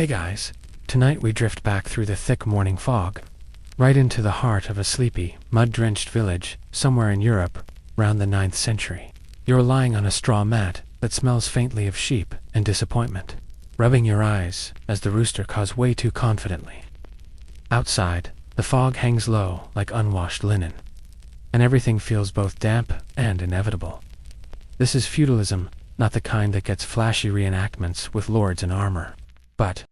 Hey guys, tonight we drift back through the thick morning fog, right into the heart of a sleepy, mud-drenched village somewhere in Europe, round the 9th century. You're lying on a straw mat that smells faintly of sheep and disappointment, rubbing your eyes as the rooster caws way too confidently. Outside, the fog hangs low like unwashed linen, and everything feels both damp and inevitable. This is feudalism, not the kind that gets flashy reenactments with lords in armor, but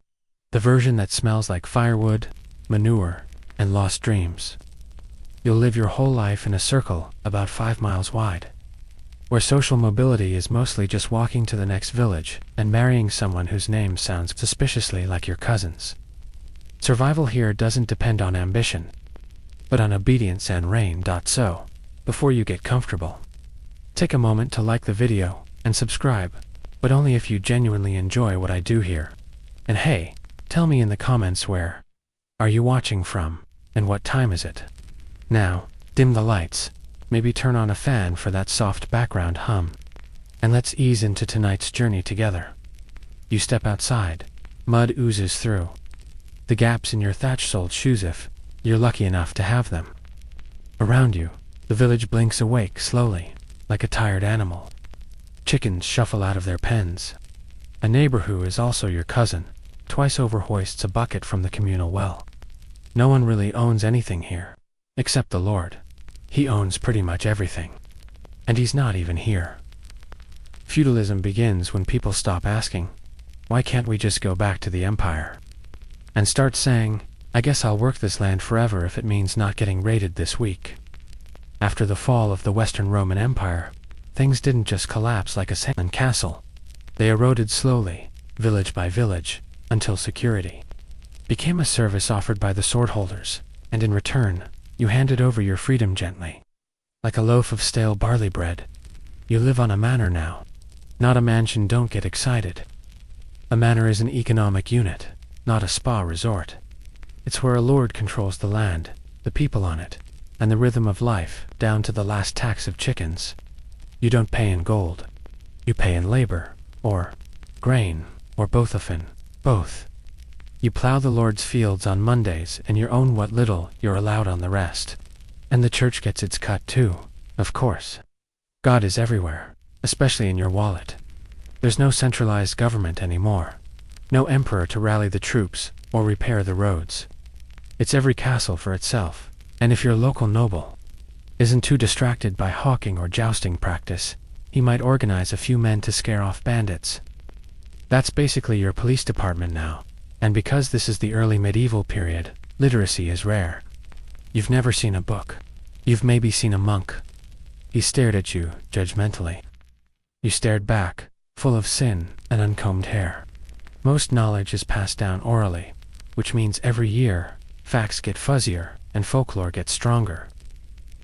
the version that smells like firewood, manure, and lost dreams. You'll live your whole life in a circle about 5 miles wide, where social mobility is mostly just walking to the next village and marrying someone whose name sounds suspiciously like your cousin's. Survival here doesn't depend on ambition, but on obedience and rain. So, before you get comfortable, take a moment to like the video and subscribe, but only if you genuinely enjoy what I do here. And hey, tell me in the comments where are you watching from, and what time is it? Now, dim the lights, maybe turn on a fan for that soft background hum, and let's ease into tonight's journey together. You step outside, mud oozes through the gaps in your thatch-soled shoes if you're lucky enough to have them. Around you, the village blinks awake slowly, like a tired animal. Chickens shuffle out of their pens. A neighbor who is also your cousin twice over hoists a bucket from the communal well. No one really owns anything here, except the Lord. He owns pretty much everything, and he's not even here. Feudalism begins when people stop asking, why can't we just go back to the empire? And start saying, I guess I'll work this land forever if it means not getting raided this week. After the fall of the Western Roman Empire, things didn't just collapse like a sand castle. They eroded slowly, village by village, until security became a service offered by the swordholders, and in return, you handed over your freedom gently. Like a loaf of stale barley bread. You live on a manor now. Not a mansion, don't get excited. A manor is an economic unit, not a spa resort. It's where a lord controls the land, the people on it, and the rhythm of life, down to the last tax of chickens. You don't pay in gold. You pay in labor, or grain, or both. You plow the Lord's fields on Mondays and you own what little you're allowed on the rest. And the church gets its cut too, of course. God is everywhere, especially in your wallet. There's no centralized government anymore. No emperor to rally the troops or repair the roads. It's every castle for itself, and if your local noble isn't too distracted by hawking or jousting practice, he might organize a few men to scare off bandits. That's basically your police department now, and because this is the early medieval period, literacy is rare. You've never seen a book. You've maybe seen a monk. He stared at you, judgmentally. You stared back, full of sin and uncombed hair. Most knowledge is passed down orally, which means every year, facts get fuzzier and folklore gets stronger.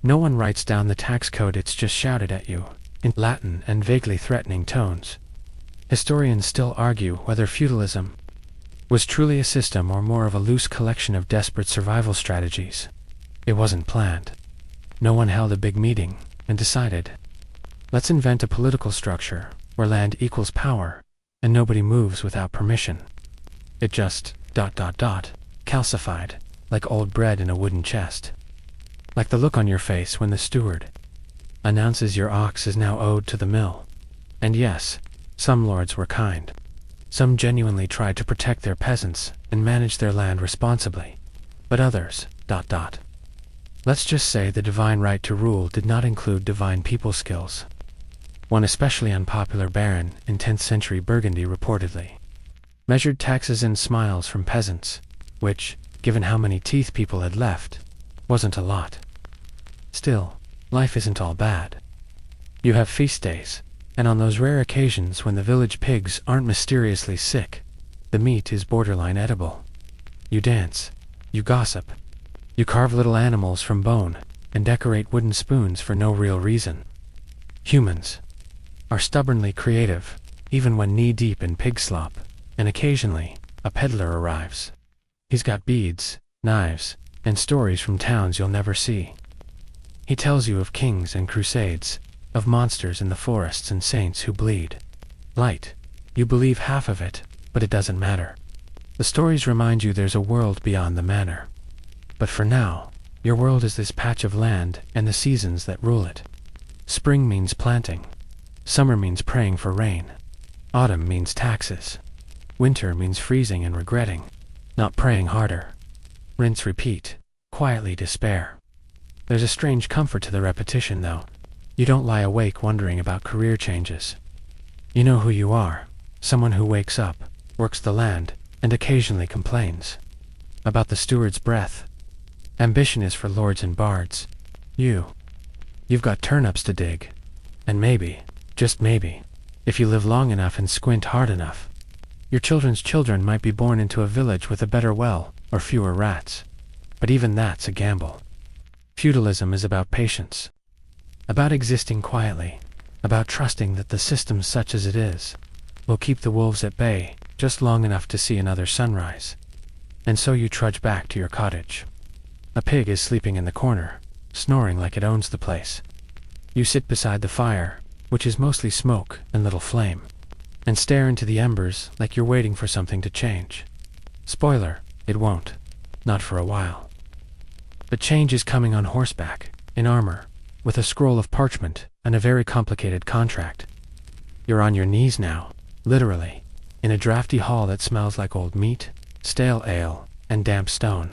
No one writes down the tax code, it's just shouted at you, in Latin and vaguely threatening tones. Historians still argue whether feudalism was truly a system or more of a loose collection of desperate survival strategies. It wasn't planned. No one held a big meeting and decided, let's invent a political structure where land equals power and nobody moves without permission. It just ... calcified, like old bread in a wooden chest. Like the look on your face when the steward announces your ox is now owed to the mill. And yes, some lords were kind. Some genuinely tried to protect their peasants and manage their land responsibly. But others ... Let's just say the divine right to rule did not include divine people skills. One especially unpopular baron in 10th century Burgundy reportedly measured taxes in smiles from peasants, which, given how many teeth people had left, wasn't a lot. Still, life isn't all bad. You have feast days, and on those rare occasions when the village pigs aren't mysteriously sick, the meat is borderline edible. You dance, you gossip, you carve little animals from bone, and decorate wooden spoons for no real reason. Humans are stubbornly creative, even when knee-deep in pig slop, and occasionally, a peddler arrives. He's got beads, knives, and stories from towns you'll never see. He tells you of kings and crusades, of monsters in the forests and saints who bleed light. You believe half of it, but it doesn't matter. The stories remind you there's a world beyond the manor. But for now, your world is this patch of land and the seasons that rule it. Spring means planting. Summer means praying for rain. Autumn means taxes. Winter means freezing and regretting, not praying harder. Rinse, repeat, quietly despair. There's a strange comfort to the repetition, though. You don't lie awake wondering about career changes. You know who you are, someone who wakes up, works the land, and occasionally complains about the steward's breath. Ambition is for lords and bards. You've got turnips to dig. And maybe, just maybe, if you live long enough and squint hard enough, your children's children might be born into a village with a better well or fewer rats. But even that's a gamble. Feudalism is about patience, about existing quietly, about trusting that the system such as it is will keep the wolves at bay just long enough to see another sunrise. And so you trudge back to your cottage. A pig is sleeping in the corner, snoring like it owns the place. You sit beside the fire, which is mostly smoke and little flame, and stare into the embers like you're waiting for something to change. Spoiler, it won't. Not for a while. But change is coming on horseback, in armor, with a scroll of parchment and a very complicated contract. You're on your knees now, literally, in a drafty hall that smells like old meat, stale ale, and damp stone.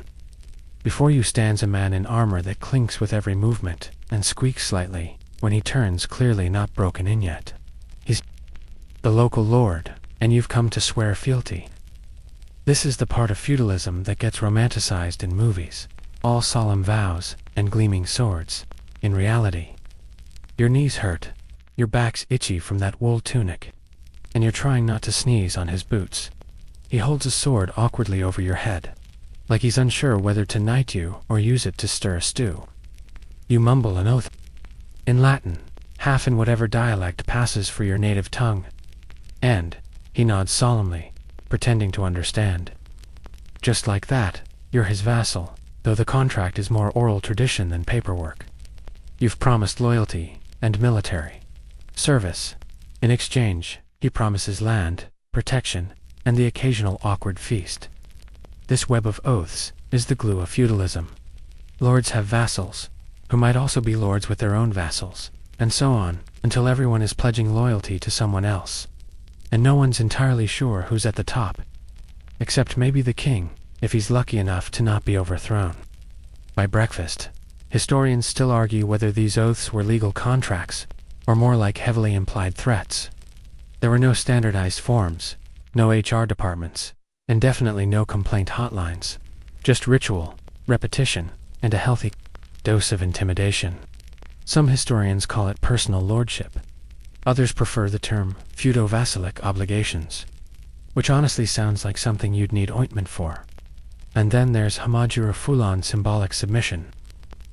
Before you stands a man in armor that clinks with every movement and squeaks slightly when he turns, clearly not broken in yet. He's the local lord, and you've come to swear fealty. This is the part of feudalism that gets romanticized in movies. All solemn vows and gleaming swords. In reality, your knees hurt, your back's itchy from that wool tunic, and you're trying not to sneeze on his boots. He holds a sword awkwardly over your head, like he's unsure whether to knight you or use it to stir a stew. You mumble an oath in Latin, half in whatever dialect passes for your native tongue, and he nods solemnly, pretending to understand. Just like that, you're his vassal, though the contract is more oral tradition than paperwork. You've promised loyalty and military service. In exchange, he promises land, protection, and the occasional awkward feast. This web of oaths is the glue of feudalism. Lords have vassals, who might also be lords with their own vassals, and so on, until everyone is pledging loyalty to someone else. And no one's entirely sure who's at the top, except maybe the king, if he's lucky enough to not be overthrown. By breakfast, historians still argue whether these oaths were legal contracts, or more like heavily implied threats. There were no standardized forms, no HR departments, and definitely no complaint hotlines. Just ritual, repetition, and a healthy dose of intimidation. Some historians call it personal lordship. Others prefer the term feudo-vassalic obligations, which honestly sounds like something you'd need ointment for. And then there's homagera full-on symbolic submission,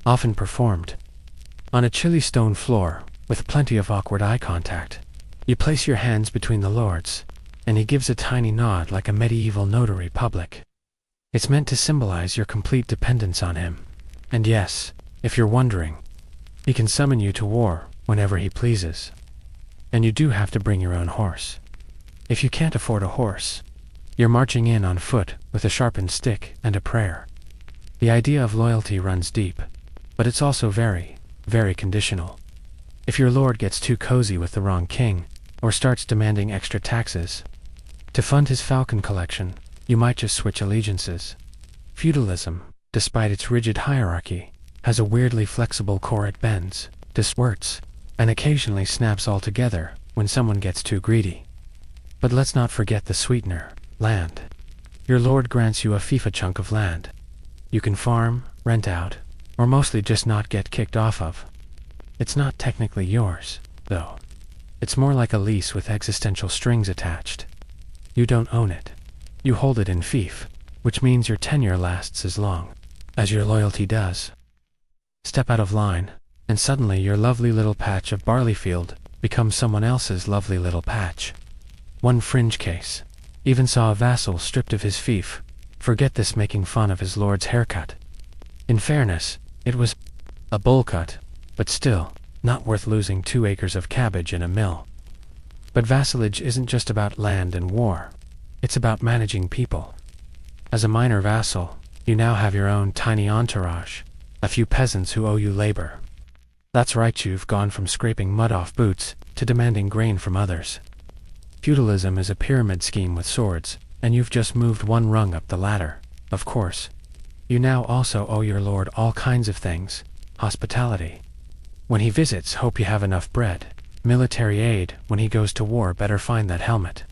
often performed on a chilly stone floor with plenty of awkward eye contact. You place your hands between the lords, and he gives a tiny nod like a medieval notary public. It's meant to symbolize your complete dependence on him. And yes, if you're wondering, he can summon you to war whenever he pleases. And you do have to bring your own horse. If you can't afford a horse, you're marching in on foot with a sharpened stick and a prayer. The idea of loyalty runs deep, but it's also very, very conditional. If your lord gets too cozy with the wrong king, or starts demanding extra taxes to fund his falcon collection, you might just switch allegiances. Feudalism, despite its rigid hierarchy, has a weirdly flexible core it bends, distorts, and occasionally snaps altogether when someone gets too greedy. But let's not forget the sweetener, land. Your lord grants you a FIFA chunk of land. You can farm, rent out, or mostly just not get kicked off of. It's not technically yours, though. It's more like a lease with existential strings attached. You don't own it. You hold it in fief, which means your tenure lasts as long as your loyalty does. Step out of line, and suddenly your lovely little patch of barley field becomes someone else's lovely little patch. One fringe case even saw a vassal stripped of his fief, forget this making fun of his lord's haircut. In fairness, it was a bowl cut, but still, not worth losing 2 acres of cabbage in a mill. But vassalage isn't just about land and war. It's about managing people. As a minor vassal, you now have your own tiny entourage, a few peasants who owe you labor. That's right, you've gone from scraping mud off boots to demanding grain from others. Feudalism is a pyramid scheme with swords, and you've just moved one rung up the ladder, of course. You now also owe your lord all kinds of things. Hospitality. When he visits, hope you have enough bread. Military aid. When he goes to war, better find that helmet.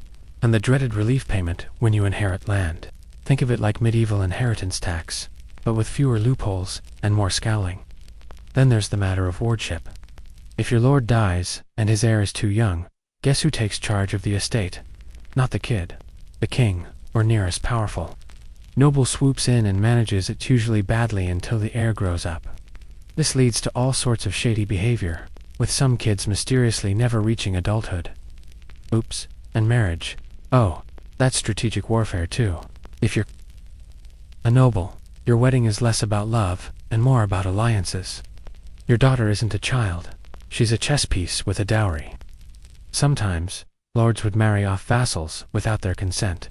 And the dreaded relief payment when you inherit land. Think of it like medieval inheritance tax, but with fewer loopholes and more scowling. Then there's the matter of wardship. If your lord dies, and his heir is too young, guess who takes charge of the estate? Not the kid. The king, or nearest powerful. Noble swoops in and manages it usually badly until the heir grows up. This leads to all sorts of shady behavior, with some kids mysteriously never reaching adulthood. Oops, and marriage. Oh, that's strategic warfare too. If you're a noble, your wedding is less about love, and more about alliances. Your daughter isn't a child. She's a chess piece with a dowry. Sometimes, lords would marry off vassals without their consent.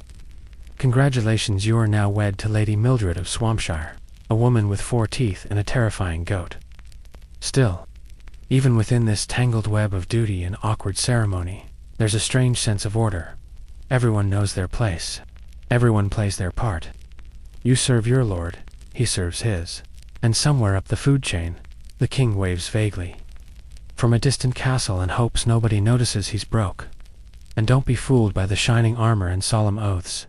Congratulations, you are now wed to Lady Mildred of Swampshire, a woman with 4 teeth and a terrifying goat. Still, even within this tangled web of duty and awkward ceremony, there's a strange sense of order. Everyone knows their place. Everyone plays their part. You serve your lord, he serves his. And somewhere up the food chain, the king waves vaguely from a distant castle and hopes nobody notices he's broke. And don't be fooled by the shining armor and solemn oaths.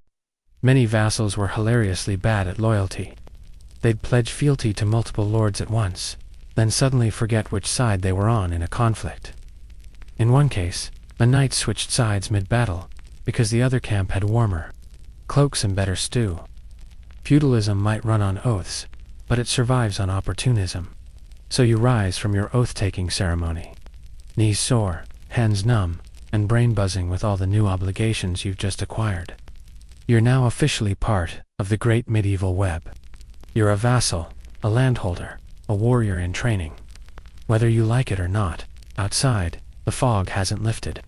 Many vassals were hilariously bad at loyalty. They'd pledge fealty to multiple lords at once, then suddenly forget which side they were on in a conflict. In one case, a knight switched sides mid-battle, because the other camp had warmer cloaks and better stew. Feudalism might run on oaths, but it survives on opportunism. So you rise from your oath-taking ceremony, knees sore, hands numb, and brain buzzing with all the new obligations you've just acquired. You're now officially part of the great medieval web. You're a vassal, a landholder, a warrior in training. Whether you like it or not, outside, the fog hasn't lifted.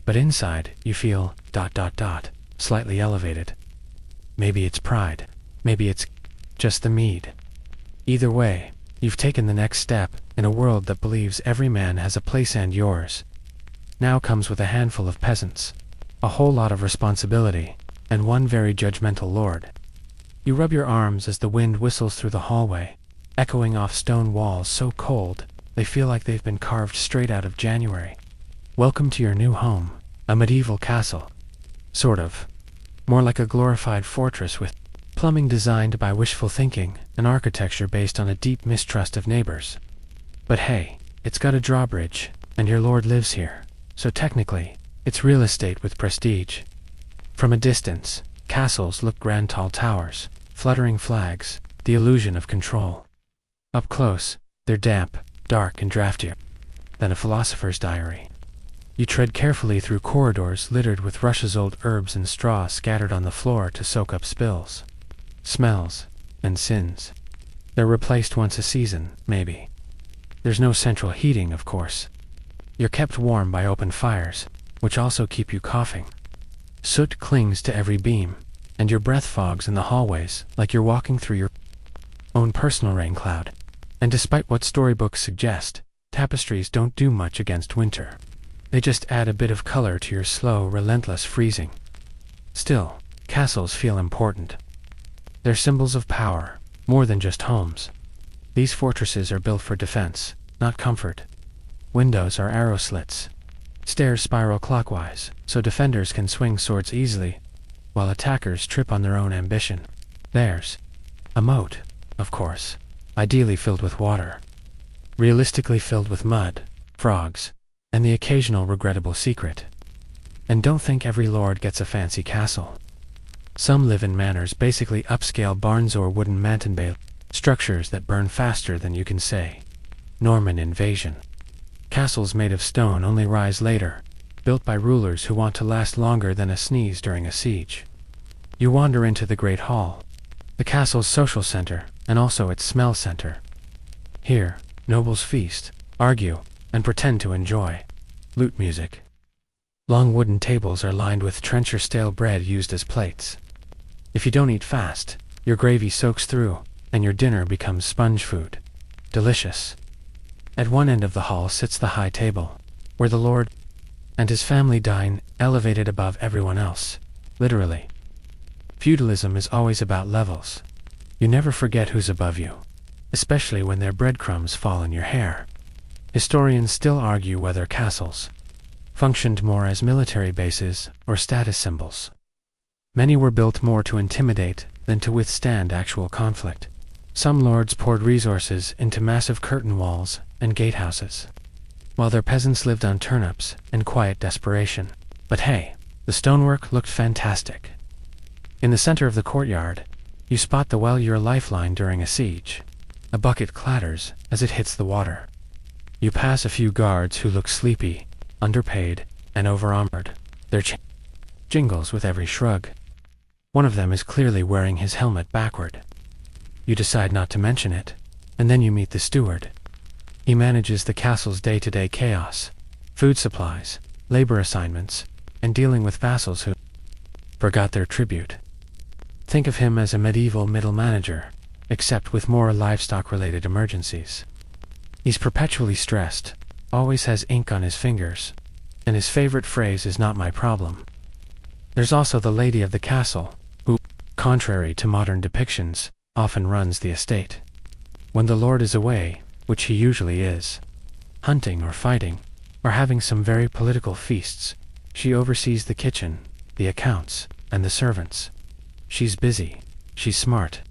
But inside, you feel ... slightly elevated. Maybe it's pride. Maybe it's just the mead. Either way, you've taken the next step in a world that believes every man has a place, and yours now comes with a handful of peasants, a whole lot of responsibility, and one very judgmental lord. You rub your arms as the wind whistles through the hallway, echoing off stone walls so cold they feel like they've been carved straight out of January. Welcome to your new home, a medieval castle. Sort of. More like a glorified fortress with plumbing designed by wishful thinking and architecture based on a deep mistrust of neighbors. But hey, it's got a drawbridge, and your lord lives here, so technically, it's real estate with prestige. From a distance, castles look grand, tall towers, fluttering flags, the illusion of control. Up close, they're damp, dark, and draftier than a philosopher's diary. You tread carefully through corridors littered with Russia's old herbs and straw scattered on the floor to soak up spills, smells, and sins. They're replaced once a season, maybe. There's no central heating, of course. You're kept warm by open fires, which also keep you coughing. Soot clings to every beam, and your breath fogs in the hallways like you're walking through your own personal rain cloud. And despite what storybooks suggest, tapestries don't do much against winter. They just add a bit of color to your slow, relentless freezing. Still, castles feel important. They're symbols of power, more than just homes. These fortresses are built for defense, not comfort. Windows are arrow slits. Stairs spiral clockwise, so defenders can swing swords easily, while attackers trip on their own ambition. There's a moat, of course, ideally filled with water. Realistically filled with mud, frogs, and the occasional regrettable secret. And don't think every lord gets a fancy castle. Some live in manors, basically upscale barns or wooden mountain-bay structures that burn faster than you can say. Norman invasion. Castles made of stone only rise later, built by rulers who want to last longer than a sneeze during a siege. You wander into the Great Hall, the castle's social center, and also its smell center. Here, nobles feast, argue, and pretend to enjoy lute music. Long wooden tables are lined with trencher stale bread used as plates. If you don't eat fast, your gravy soaks through, and your dinner becomes sponge food. Delicious. At one end of the hall sits the high table, where the lord and his family dine, elevated above everyone else. Literally. Feudalism is always about levels. You never forget who's above you, especially when their breadcrumbs fall in your hair. Historians still argue whether castles functioned more as military bases or status symbols. Many were built more to intimidate than to withstand actual conflict. Some lords poured resources into massive curtain walls and gatehouses, while their peasants lived on turnips and quiet desperation. But hey, the stonework looked fantastic. In the center of the courtyard, you spot the well, your lifeline during a siege. A bucket clatters as it hits the water. You pass a few guards who look sleepy, underpaid, and over-armored. Their jingles with every shrug. One of them is clearly wearing his helmet backward. You decide not to mention it, and then you meet the steward. He manages the castle's day-to-day chaos, food supplies, labor assignments, and dealing with vassals who forgot their tribute. Think of him as a medieval middle manager, except with more livestock-related emergencies. He's perpetually stressed, always has ink on his fingers, and his favorite phrase is "not my problem." There's also the lady of the castle, who, contrary to modern depictions, often runs the estate. When the lord is away, which he usually is, hunting or fighting, or having some very political feasts, she oversees the kitchen, the accounts, and the servants. She's busy. She's smart.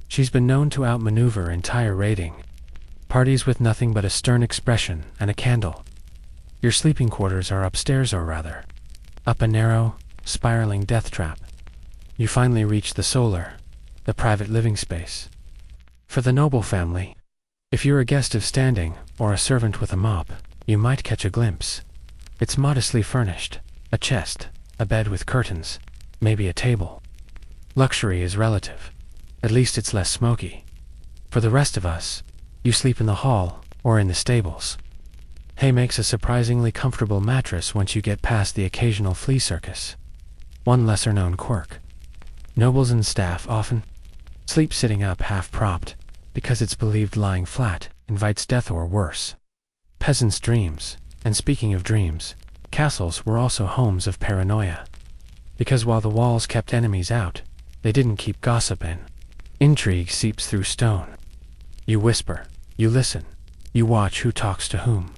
She's been known to outmaneuver entire raiding parties with nothing but a stern expression and a candle. Your sleeping quarters are upstairs, or rather, up a narrow, spiraling death trap. You finally reach the solar, the private living space. For the noble family, if you're a guest of standing or a servant with a mop, you might catch a glimpse. It's modestly furnished, a chest, a bed with curtains, maybe a table. Luxury is relative. At least it's less smoky. For the rest of us, you sleep in the hall or in the stables. Hay makes a surprisingly comfortable mattress once you get past the occasional flea circus. One lesser-known quirk. Nobles and staff often sleep sitting up half-propped, because it's believed lying flat invites death or worse. Peasants' dreams, and speaking of dreams, castles were also homes of paranoia. Because while the walls kept enemies out, they didn't keep gossip in. Intrigue seeps through stone. You whisper, you listen, you watch who talks to whom.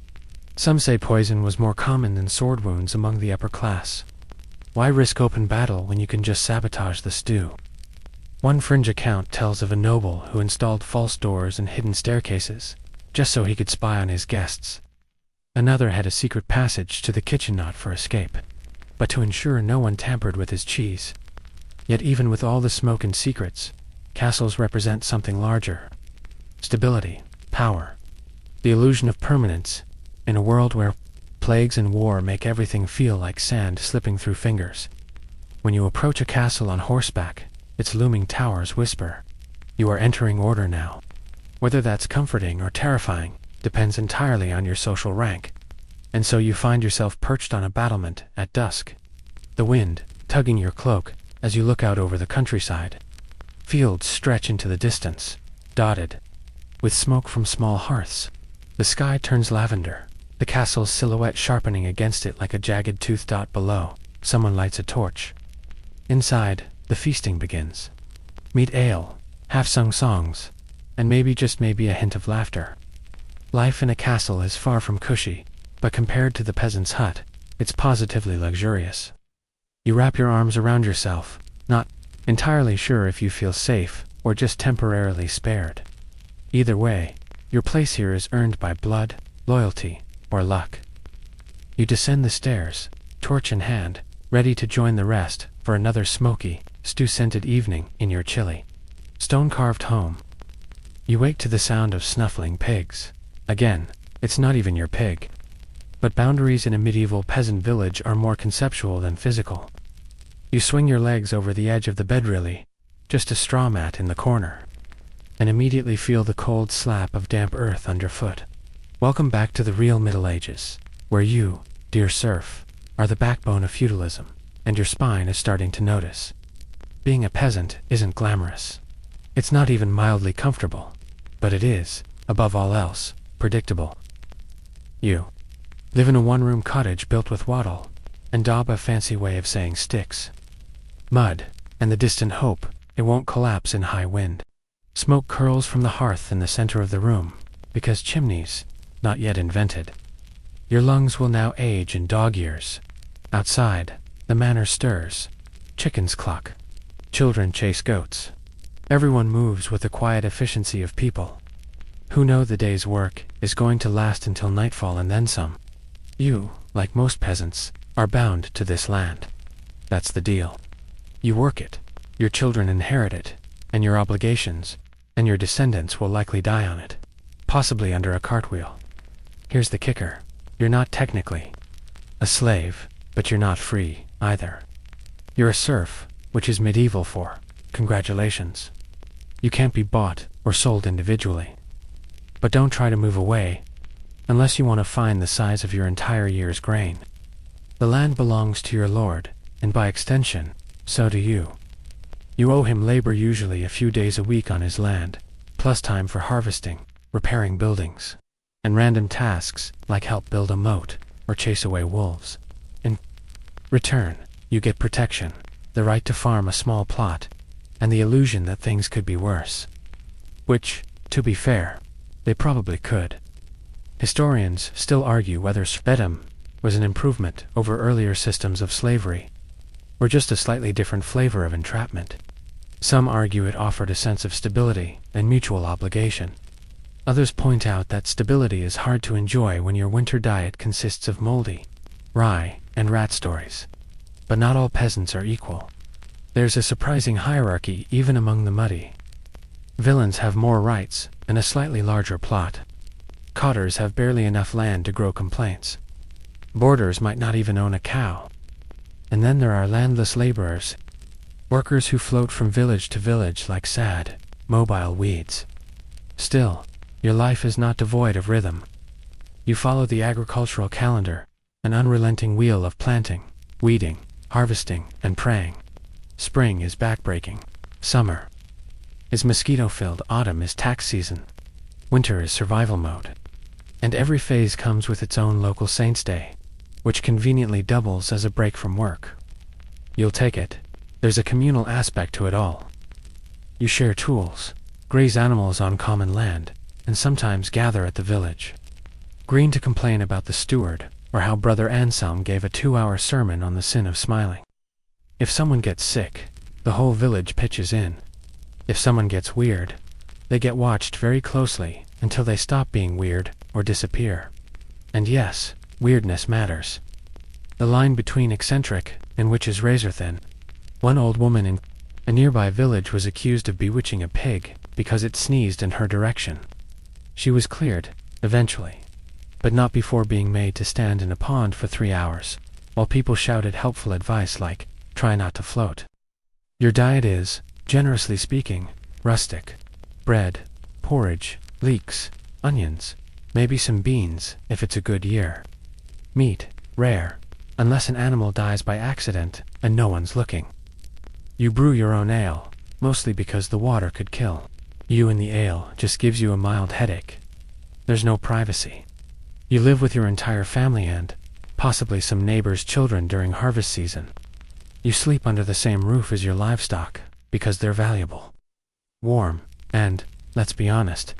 Some say poison was more common than sword wounds among the upper class. Why risk open battle when you can just sabotage the stew? One fringe account tells of a noble who installed false doors and hidden staircases, just so he could spy on his guests. Another had a secret passage to the kitchen, not for escape, but to ensure no one tampered with his cheese. Yet even with all the smoke and secrets, castles represent something larger. Stability, power, the illusion of permanence, in a world where plagues and war make everything feel like sand slipping through fingers. When you approach a castle on horseback, its looming towers whisper, "You are entering order now." Whether that's comforting or terrifying depends entirely on your social rank. And so you find yourself perched on a battlement at dusk, the wind tugging your cloak as you look out over the countryside. Fields stretch into the distance, dotted with smoke from small hearths. The sky turns lavender, the castle's silhouette sharpening against it like a jagged tooth. Below, someone lights a torch. Inside, the feasting begins. Meet ale, half-sung songs, and maybe, just maybe, a hint of laughter. Life in a castle is far from cushy, but compared to the peasant's hut, it's positively luxurious. You wrap your arms around yourself, not entirely sure if you feel safe or just temporarily spared. Either way, your place here is earned by blood, loyalty, or luck. You descend the stairs, torch in hand, ready to join the rest for another smoky, stew-scented evening in your chilly, stone-carved home. You wake to the sound of snuffling pigs. Again, it's not even your pig. But boundaries in a medieval peasant village are more conceptual than physical. You swing your legs over the edge of the bed, really, just a straw mat in the corner, and immediately feel the cold slap of damp earth underfoot. Welcome back to the real Middle Ages, where you, dear serf, are the backbone of feudalism, and your spine is starting to notice. Being a peasant isn't glamorous. It's not even mildly comfortable. But it is, above all else, predictable. You live in a one-room cottage built with wattle, and daub, a fancy way of saying sticks, mud, and the distant hope it won't collapse in high wind. Smoke curls from the hearth in the center of the room, because chimneys, not yet invented. Your lungs will now age in dog years. Outside, the manor stirs. Chickens cluck. Children chase goats. Everyone moves with the quiet efficiency of people who know the day's work is going to last until nightfall and then some. You, like most peasants, are bound to this land. That's the deal. You work it, your children inherit it, and your obligations, and your descendants will likely die on it, possibly under a cartwheel. Here's the kicker. You're not technically a slave, but you're not free, either. You're a serf, which is medieval for congratulations. You can't be bought or sold individually. But don't try to move away, unless you want to find the size of your entire year's grain. The land belongs to your lord, and by extension, so do you. You owe him labor, usually a few days a week on his land, plus time for harvesting, repairing buildings, and random tasks like help build a moat or chase away wolves. In return, you get protection, the right to farm a small plot, and the illusion that things could be worse. Which, to be fair, they probably could. Historians still argue whether Svetum was an improvement over earlier systems of slavery, or just a slightly different flavor of entrapment. Some argue it offered a sense of stability and mutual obligation. Others point out that stability is hard to enjoy when your winter diet consists of moldy rye and rat stories. But not all peasants are equal. There's a surprising hierarchy even among the muddy. Villains have more rights and a slightly larger plot. Cotters have barely enough land to grow complaints. Boarders might not even own a cow. And then there are landless laborers, workers who float from village to village like sad, mobile weeds. Still, your life is not devoid of rhythm. You follow the agricultural calendar, an unrelenting wheel of planting, weeding, harvesting, and praying. Spring is backbreaking. Summer is mosquito-filled. Autumn is tax season. Winter is survival mode. And every phase comes with its own local saint's day, which conveniently doubles as a break from work. You'll take it. There's a communal aspect to it all. You share tools, graze animals on common land, and sometimes gather at the village green to complain about the steward, or how Brother Anselm gave a 2-hour sermon on the sin of smiling. If someone gets sick, the whole village pitches in. If someone gets weird, they get watched very closely until they stop being weird or disappear. And yes, weirdness matters. The line between eccentric and witch is razor thin. One old woman in a nearby village was accused of bewitching a pig because it sneezed in her direction. She was cleared, eventually, but not before being made to stand in a pond for 3 hours, while people shouted helpful advice like, "Try not to float." Your diet is, generously speaking, rustic. Bread, porridge, leeks, onions, maybe some beans if it's a good year. Meat, rare, unless an animal dies by accident and no one's looking. You brew your own ale, mostly because the water could kill you, and the ale just gives you a mild headache. There's no privacy. You live with your entire family and, possibly some neighbors' children during harvest season. You sleep under the same roof as your livestock, because they're valuable, warm, and, let's be honest,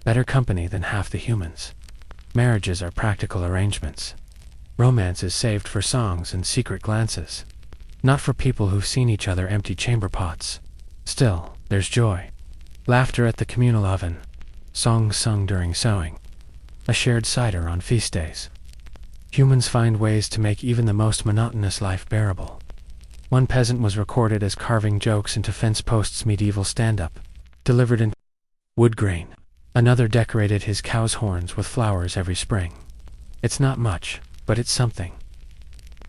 better company than half the humans. Marriages are practical arrangements. Romance is saved for songs and secret glances, not for people who've seen each other empty chamber pots. Still, there's joy. Laughter at the communal oven, songs sung during sowing, a shared cider on feast days. Humans find ways to make even the most monotonous life bearable. One peasant was recorded as carving jokes into fence posts' medieval stand-up, delivered in wood grain. Another decorated his cow's horns with flowers every spring. It's not much, but it's something.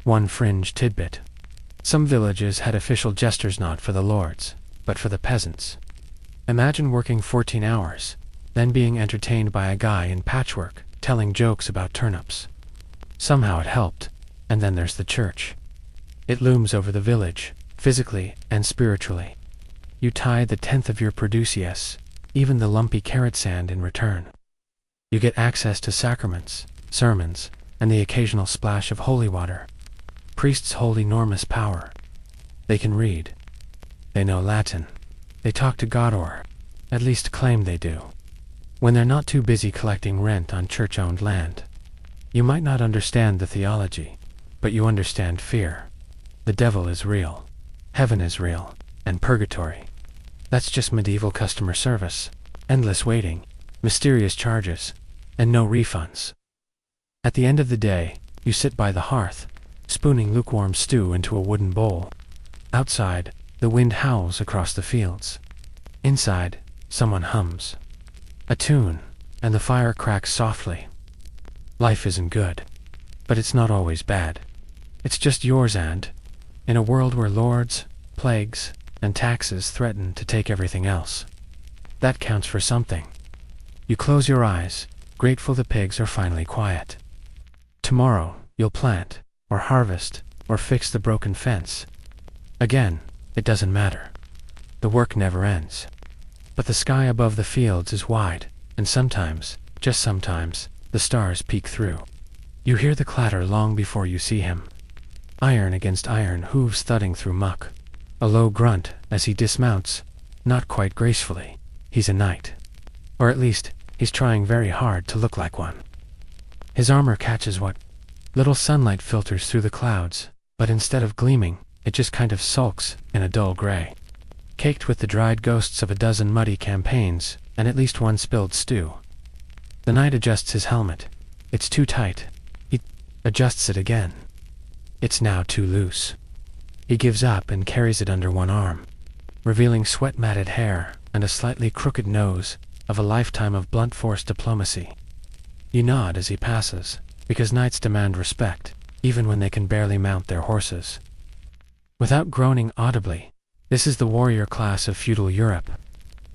One fringe tidbit. Some villages had official jesters, not for the lords, but for the peasants. Imagine working 14 hours, then being entertained by a guy in patchwork, telling jokes about turnips. Somehow it helped, and then there's the church. It looms over the village, physically and spiritually. You tithe the tenth of your producius, even the lumpy carrot sand in return. You get access to sacraments, sermons, and the occasional splash of holy water. Priests hold enormous power. They can read. They know Latin. They talk to God, or at least claim they do, when they're not too busy collecting rent on church-owned land. You might not understand the theology, but you understand fear. The devil is real. Heaven is real. And purgatory. That's just medieval customer service. Endless waiting, mysterious charges, and no refunds. At the end of the day, you sit by the hearth, spooning lukewarm stew into a wooden bowl. Outside, the wind howls across the fields. Inside, someone hums a tune, and the fire cracks softly. Life isn't good, but it's not always bad. It's just yours, and in a world where lords, plagues, and taxes threaten to take everything else, that counts for something. You close your eyes, grateful the pigs are finally quiet. Tomorrow, you'll plant, or harvest, or fix the broken fence. Again, it doesn't matter. The work never ends. But the sky above the fields is wide, and sometimes, just sometimes, the stars peek through. You hear the clatter long before you see him. Iron against iron, hooves thudding through muck. A low grunt as he dismounts, not quite gracefully. He's a knight. Or at least, he's trying very hard to look like one. His armor catches what little sunlight filters through the clouds, but instead of gleaming, it just kind of sulks in a dull gray, caked with the dried ghosts of a dozen muddy campaigns and at least one spilled stew. The knight adjusts his helmet. It's too tight. He adjusts it again. It's now too loose. He gives up and carries it under one arm, revealing sweat-matted hair and a slightly crooked nose of a lifetime of blunt force diplomacy. You nod as he passes, because knights demand respect, even when they can barely mount their horses. Without groaning audibly, this is the warrior class of feudal Europe.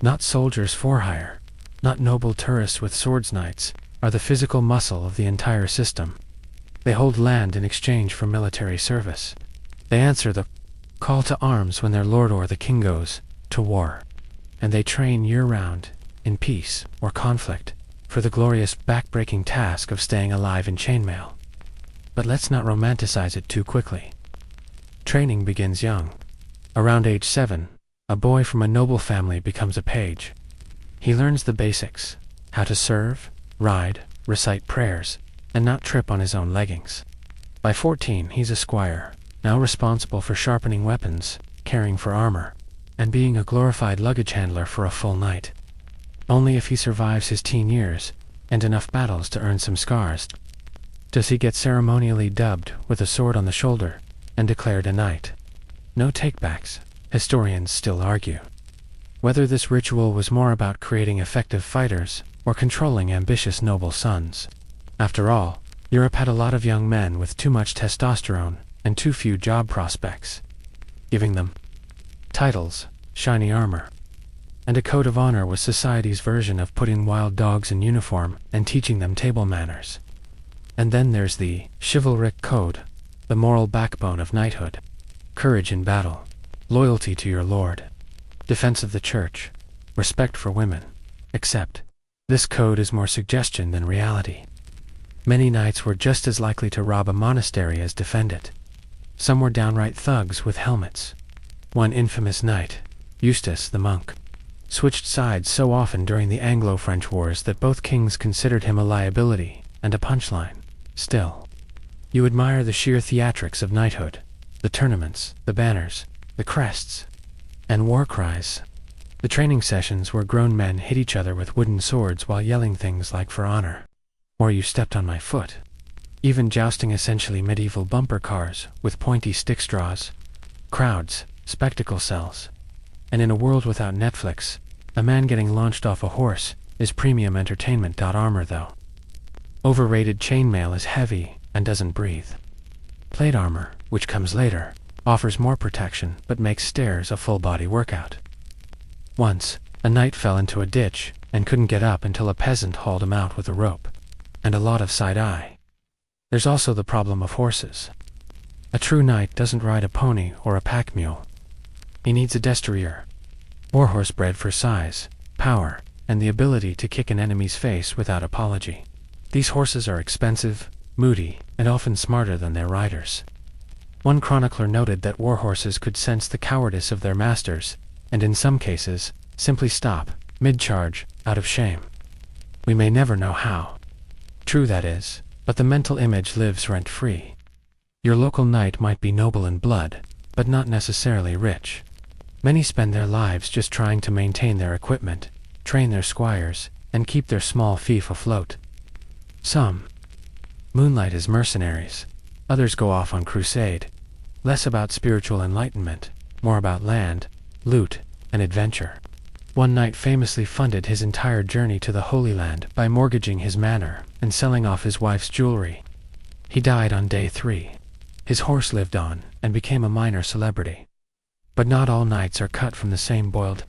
Not soldiers for hire, not noble tourists with swords. Knights are the physical muscle of the entire system. They hold land in exchange for military service. They answer the call to arms when their lord or the king goes to war. And they train year-round, in peace or conflict, for the glorious back-breaking task of staying alive in chainmail. But let's not romanticize it too quickly. Training begins young. Around age 7, a boy from a noble family becomes a page. He learns the basics: how to serve, ride, recite prayers, and not trip on his own leggings. By 14, he's a squire, now responsible for sharpening weapons, caring for armor, and being a glorified luggage handler for a full night. Only if he survives his teen years, and enough battles to earn some scars, does he get ceremonially dubbed with a sword on the shoulder and declared a knight. No takebacks, historians still argue. Whether this ritual was more about creating effective fighters or controlling ambitious noble sons. After all, Europe had a lot of young men with too much testosterone and too few job prospects, giving them titles, shiny armor, and a code of honor was society's version of putting wild dogs in uniform and teaching them table manners. And then there's the chivalric code, the moral backbone of knighthood: courage in battle, loyalty to your lord, defense of the church, respect for women. Except, this code is more suggestion than reality. Many knights were just as likely to rob a monastery as defend it. Some were downright thugs with helmets. One infamous knight, Eustace the monk, switched sides so often during the Anglo-French Wars that both kings considered him a liability and a punchline. Still, you admire the sheer theatrics of knighthood, the tournaments, the banners, the crests, and war cries. The training sessions where grown men hit each other with wooden swords while yelling things like "for honor," or "you stepped on my foot." Even jousting essentially medieval bumper cars with pointy stick straws, crowds, spectacle cells. And in a world without Netflix, a man getting launched off a horse is premium entertainment. Armor, though. Overrated chainmail is heavy and doesn't breathe. Plate armor, which comes later, offers more protection but makes stairs a full-body workout. Once, a knight fell into a ditch and couldn't get up until a peasant hauled him out with a rope. And a lot of side-eye. There's also the problem of horses. A true knight doesn't ride a pony or a pack mule, He needs a destrier, warhorse bred for size, power, and the ability to kick an enemy's face without apology. These horses are expensive, moody, and often smarter than their riders. One chronicler noted that warhorses could sense the cowardice of their masters, and in some cases, simply stop, mid-charge, out of shame. We may never know how true that is, but the mental image lives rent-free. Your local knight might be noble in blood, but not necessarily rich. Many spend their lives just trying to maintain their equipment, train their squires, and keep their small fief afloat. Some moonlight as mercenaries. Others go off on crusade. Less about spiritual enlightenment, more about land, loot, and adventure. One knight famously funded his entire journey to the Holy Land by mortgaging his manor and selling off his wife's jewelry. He died on day 3. His horse lived on and became a minor celebrity. But not all knights are cut from the same boiled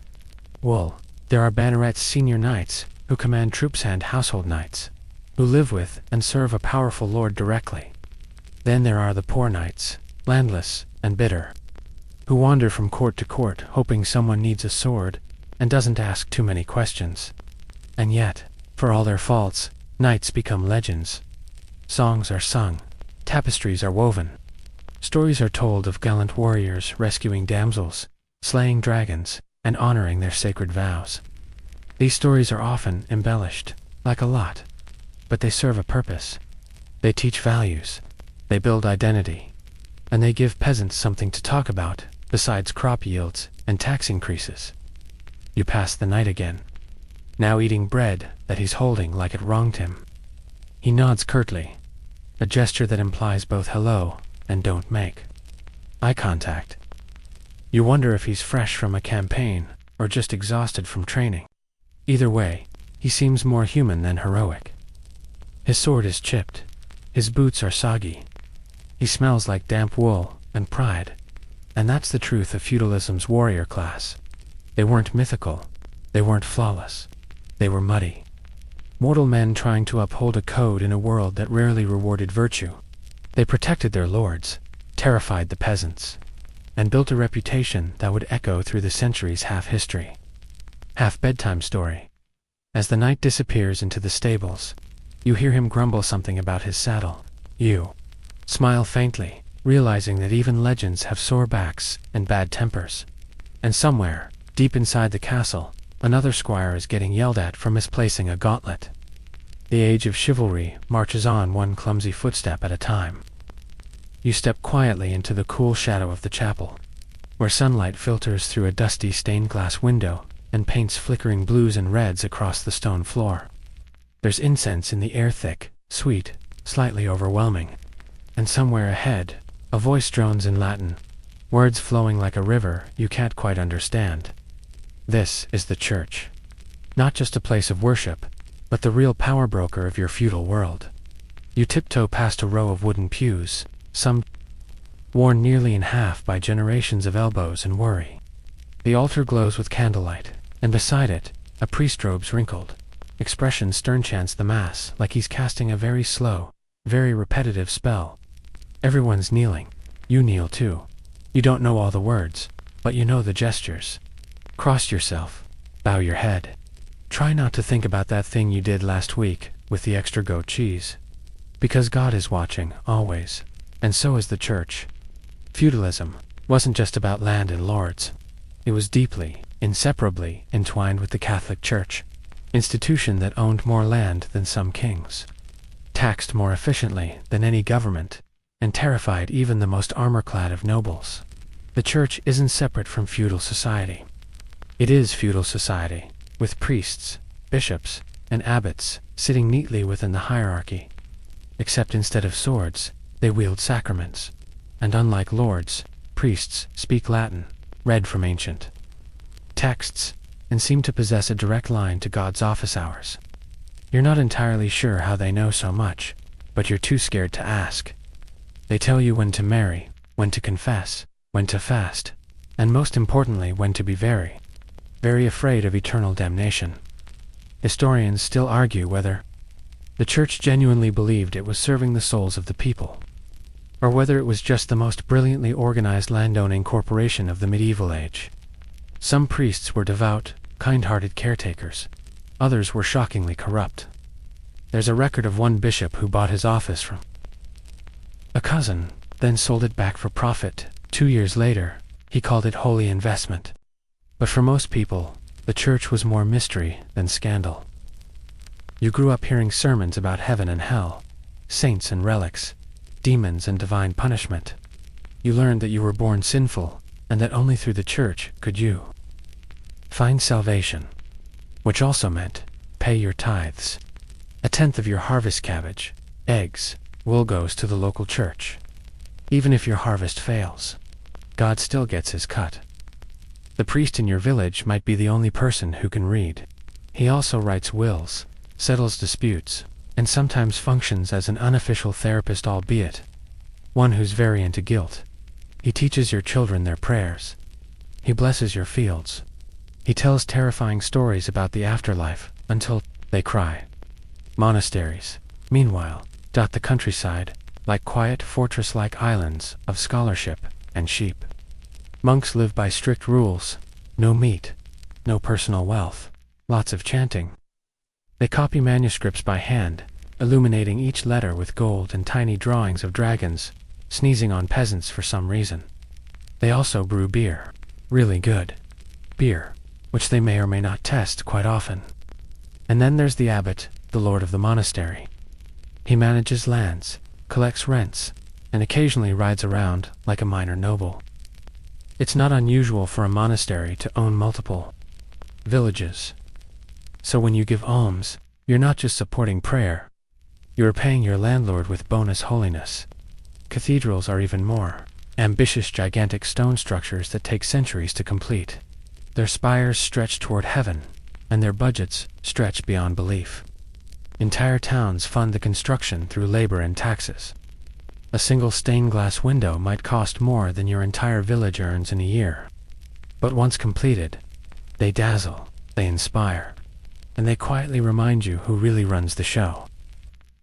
wool. There are banneret's senior knights, who command troops, and household knights, who live with and serve a powerful lord directly. Then there are the poor knights, landless and bitter, who wander from court to court hoping someone needs a sword and doesn't ask too many questions. And yet, for all their faults, knights become legends. Songs are sung, tapestries are woven. Stories are told of gallant warriors rescuing damsels, slaying dragons, and honoring their sacred vows. These stories are often embellished, like a lot, but they serve a purpose. They teach values, they build identity, and they give peasants something to talk about, besides crop yields and tax increases. You pass the knight again, now eating bread that he's holding like it wronged him. He nods curtly, a gesture that implies both hello and don't make eye contact. You wonder if he's fresh from a campaign or just exhausted from training. Either way, he seems more human than heroic. His sword is chipped, his boots are soggy, he smells like damp wool and pride. And that's the truth of feudalism's warrior class. They weren't mythical, they weren't flawless, they were muddy. Mortal men trying to uphold a code in a world that rarely rewarded virtue. They protected their lords, terrified the peasants, and built a reputation that would echo through the centuries. Half history, half bedtime story. As the knight disappears into the stables, you hear him grumble something about his saddle. You smile faintly, realizing that even legends have sore backs and bad tempers. And somewhere, deep inside the castle, another squire is getting yelled at for misplacing a gauntlet. The age of chivalry marches on one clumsy footstep at a time. You step quietly into the cool shadow of the chapel, where sunlight filters through a dusty stained glass window and paints flickering blues and reds across the stone floor. There's incense in the air, thick, sweet, slightly overwhelming. And somewhere ahead, a voice drones in Latin, words flowing like a river you can't quite understand. This is the church. Not just a place of worship, but the real power broker of your feudal world. You tiptoe past a row of wooden pews, some worn nearly in half by generations of elbows and worry. The altar glows with candlelight, and beside it, a priest robes wrinkled, expression stern chants the mass like he's casting a very slow, very repetitive spell. Everyone's kneeling. You kneel too. You don't know all the words, but you know the gestures. Cross yourself. Bow your head. Try not to think about that thing you did last week with the extra goat cheese. Because God is watching, always. And so is the church. Feudalism wasn't just about land and lords. It was deeply, inseparably entwined with the Catholic Church, institution that owned more land than some kings, taxed more efficiently than any government, and terrified even the most armor-clad of nobles. The church isn't separate from feudal society. It is feudal society, with priests, bishops, and abbots sitting neatly within the hierarchy. Except instead of swords, they wield sacraments, and unlike lords, priests speak Latin, read from ancient texts, and seem to possess a direct line to God's office hours. You're not entirely sure how they know so much, but you're too scared to ask. They tell you when to marry, when to confess, when to fast, and most importantly when to be very, very afraid of eternal damnation. Historians still argue whether the church genuinely believed it was serving the souls of the people, or whether it was just the most brilliantly organized landowning corporation of the medieval age. Some priests were devout, kind-hearted caretakers. Others were shockingly corrupt. There's a record of one bishop who bought his office from a cousin, then sold it back for profit. 2 years later, he called it holy investment. But for most people, the church was more mystery than scandal. You grew up hearing sermons about heaven and hell, saints and relics, demons and divine punishment. You learned that you were born sinful, and that only through the church could you find salvation, which also meant pay your tithes. 1/10 of your harvest cabbage, eggs, wool goes to the local church. Even if your harvest fails, God still gets his cut. The priest in your village might be the only person who can read. He also writes wills, settles disputes, and sometimes functions as an unofficial therapist, albeit one who's very into guilt. He teaches your children their prayers. He blesses your fields. He tells terrifying stories about the afterlife until they cry. Monasteries, meanwhile, dot the countryside like quiet fortress-like islands of scholarship and sheep. Monks live by strict rules: no meat, no personal wealth, lots of chanting. They copy manuscripts by hand, illuminating each letter with gold and tiny drawings of dragons, sneezing on peasants for some reason. They also brew beer, really good beer, which they may or may not test quite often. And then there's the abbot, the lord of the monastery. He manages lands, collects rents, and occasionally rides around like a minor noble. It's not unusual for a monastery to own multiple villages. So when you give alms, you're not just supporting prayer, you're paying your landlord with bonus holiness. Cathedrals are even more ambitious, gigantic stone structures that take centuries to complete. Their spires stretch toward heaven, and their budgets stretch beyond belief. Entire towns fund the construction through labor and taxes. A single stained glass window might cost more than your entire village earns in a year. But once completed, they dazzle, they inspire, and they quietly remind you who really runs the show.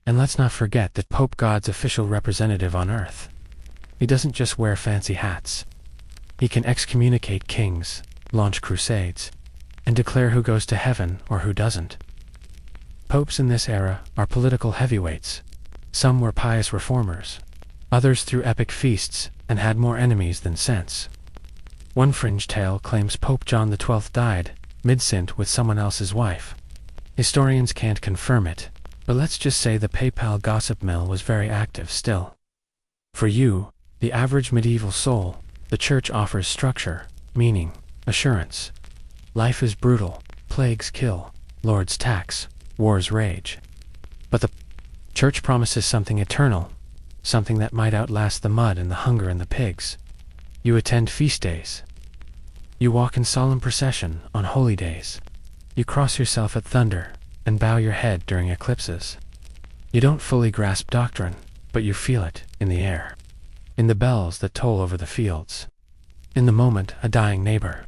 And let's not forget that Pope, God's official representative on earth. He doesn't just wear fancy hats. He can excommunicate kings, launch crusades, and declare who goes to heaven or who doesn't. Popes in this era are political heavyweights. Some were pious reformers. Others threw epic feasts and had more enemies than sense. One fringe tale claims Pope John XII died mid-synth with someone else's wife. Historians can't confirm it, but let's just say the PayPal gossip mill was very active still. For you, the average medieval soul, the church offers structure, meaning, assurance. Life is brutal, plagues kill, lords tax, wars rage. But the church promises something eternal, something that might outlast the mud and the hunger and the pigs. You attend feast days. You walk in solemn procession on holy days. You cross yourself at thunder and bow your head during eclipses. You don't fully grasp doctrine, but you feel it in the air, in the bells that toll over the fields. In the moment a dying neighbor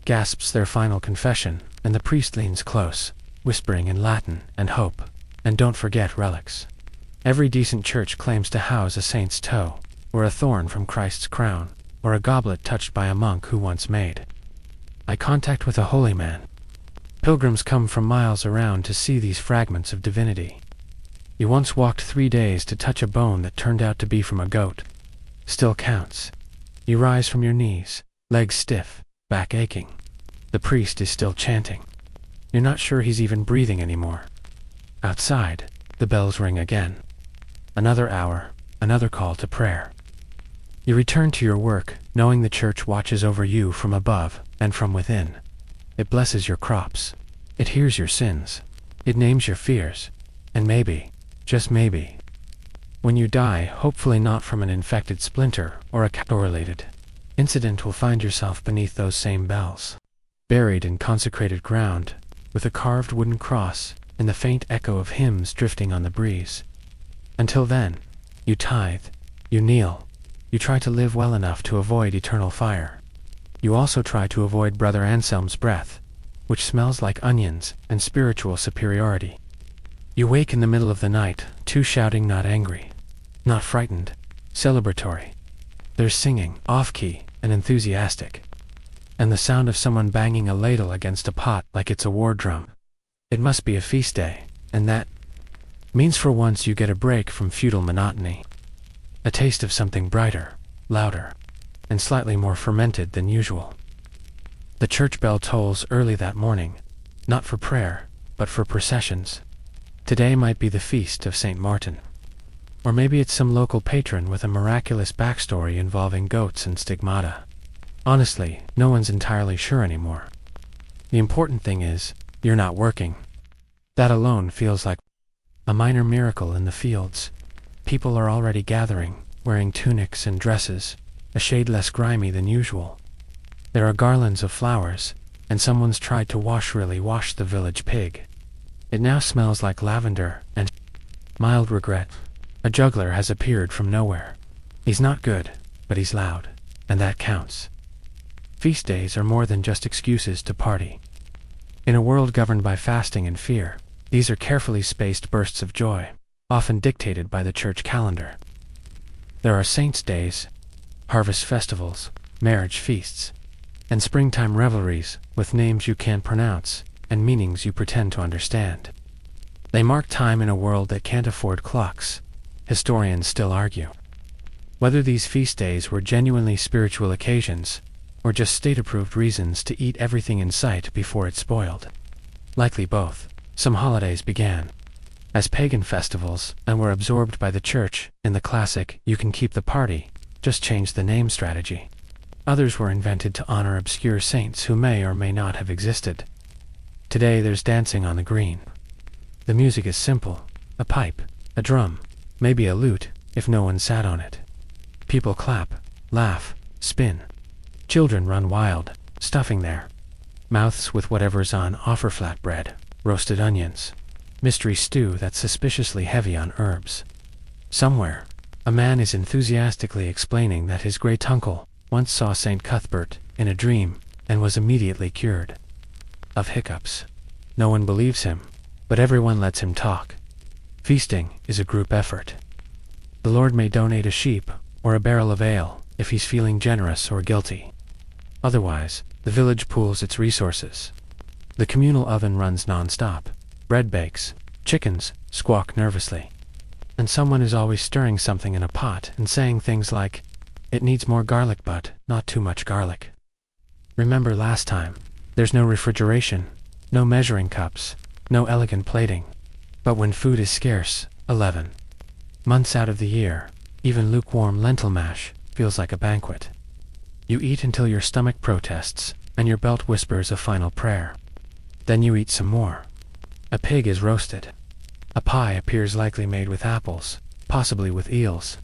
gasps their final confession, and the priest leans close, whispering in Latin and hope. And don't forget relics. Every decent church claims to house a saint's toe, or a thorn from Christ's crown, or a goblet touched by a monk who once made eye contact with a holy man. Pilgrims come from miles around to see these fragments of divinity. You once walked 3 days to touch a bone that turned out to be from a goat. Still counts. You rise from your knees, legs stiff, back aching. The priest is still chanting. You're not sure he's even breathing anymore. Outside, the bells ring again. Another hour, another call to prayer. You return to your work, knowing the church watches over you from above and from within. It blesses your crops. It hears your sins. It names your fears. And maybe, just maybe, when you die, hopefully not from an infected splinter or a cat-related incident, will find yourself beneath those same bells, buried in consecrated ground, with a carved wooden cross and the faint echo of hymns drifting on the breeze. Until then, you tithe, you kneel, you try to live well enough to avoid eternal fire. You also try to avoid Brother Anselm's breath, which smells like onions and spiritual superiority. You wake in the middle of the night, too shouting, not angry, not frightened, celebratory. There's singing, off-key, and enthusiastic. And the sound of someone banging a ladle against a pot like it's a war drum. It must be a feast day, and that means for once you get a break from feudal monotony. A taste of something brighter, louder, and slightly more fermented than usual. The church bell tolls early that morning, not for prayer, but for processions. Today might be the feast of St. Martin. Or maybe it's some local patron with a miraculous backstory involving goats and stigmata. Honestly, no one's entirely sure anymore. The important thing is, you're not working. That alone feels like a minor miracle in the fields. People are already gathering, wearing tunics and dresses, a shade less grimy than usual. There are garlands of flowers, and someone's tried to really wash the village pig. It now smells like lavender and mild regret. A juggler has appeared from nowhere. He's not good, but he's loud, and that counts. Feast days are more than just excuses to party. In a world governed by fasting and fear, these are carefully spaced bursts of joy, often dictated by the church calendar. There are saints' days, harvest festivals, marriage feasts, and springtime revelries with names you can't pronounce and meanings you pretend to understand. They mark time in a world that can't afford clocks. Historians still argue whether these feast days were genuinely spiritual occasions or just state-approved reasons to eat everything in sight before it's spoiled. Likely both. Some holidays began as pagan festivals and were absorbed by the church in the classic "you can keep the party, just change the name" strategy. Others were invented to honor obscure saints who may or may not have existed. Today there's dancing on the green. The music is simple: a pipe, a drum, maybe a lute, if no one sat on it. People clap, laugh, spin. Children run wild, stuffing their mouths with whatever's on offer: flatbread, roasted onions, mystery stew that's suspiciously heavy on herbs. Somewhere, a man is enthusiastically explaining that his great-uncle once saw St. Cuthbert in a dream and was immediately cured of hiccups. No one believes him, but everyone lets him talk. Feasting is a group effort. The Lord may donate a sheep or a barrel of ale if he's feeling generous or guilty. Otherwise, the village pools its resources. The communal oven runs non-stop. Bread bakes, chickens squawk nervously, and someone is always stirring something in a pot and saying things like, "It needs more garlic but not too much garlic." Remember last time, there's no refrigeration, no measuring cups, no elegant plating. But when food is scarce, 11 months out of the year, even lukewarm lentil mash feels like a banquet. You eat until your stomach protests and your belt whispers a final prayer. Then you eat some more. A pig is roasted. A pie appears likely made with apples, possibly with eels.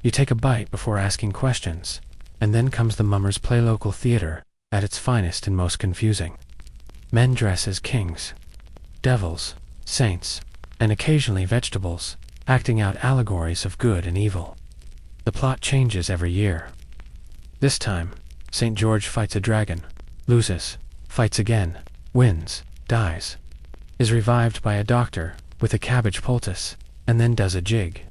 You take a bite before asking questions, and then comes the mummers play local theater at its finest and most confusing. Men dress as kings, devils, saints, and occasionally vegetables, acting out allegories of good and evil. The plot changes every year. This time, St. George fights a dragon, loses, fights again, wins, dies, is revived by a doctor with a cabbage poultice, and then does a jig.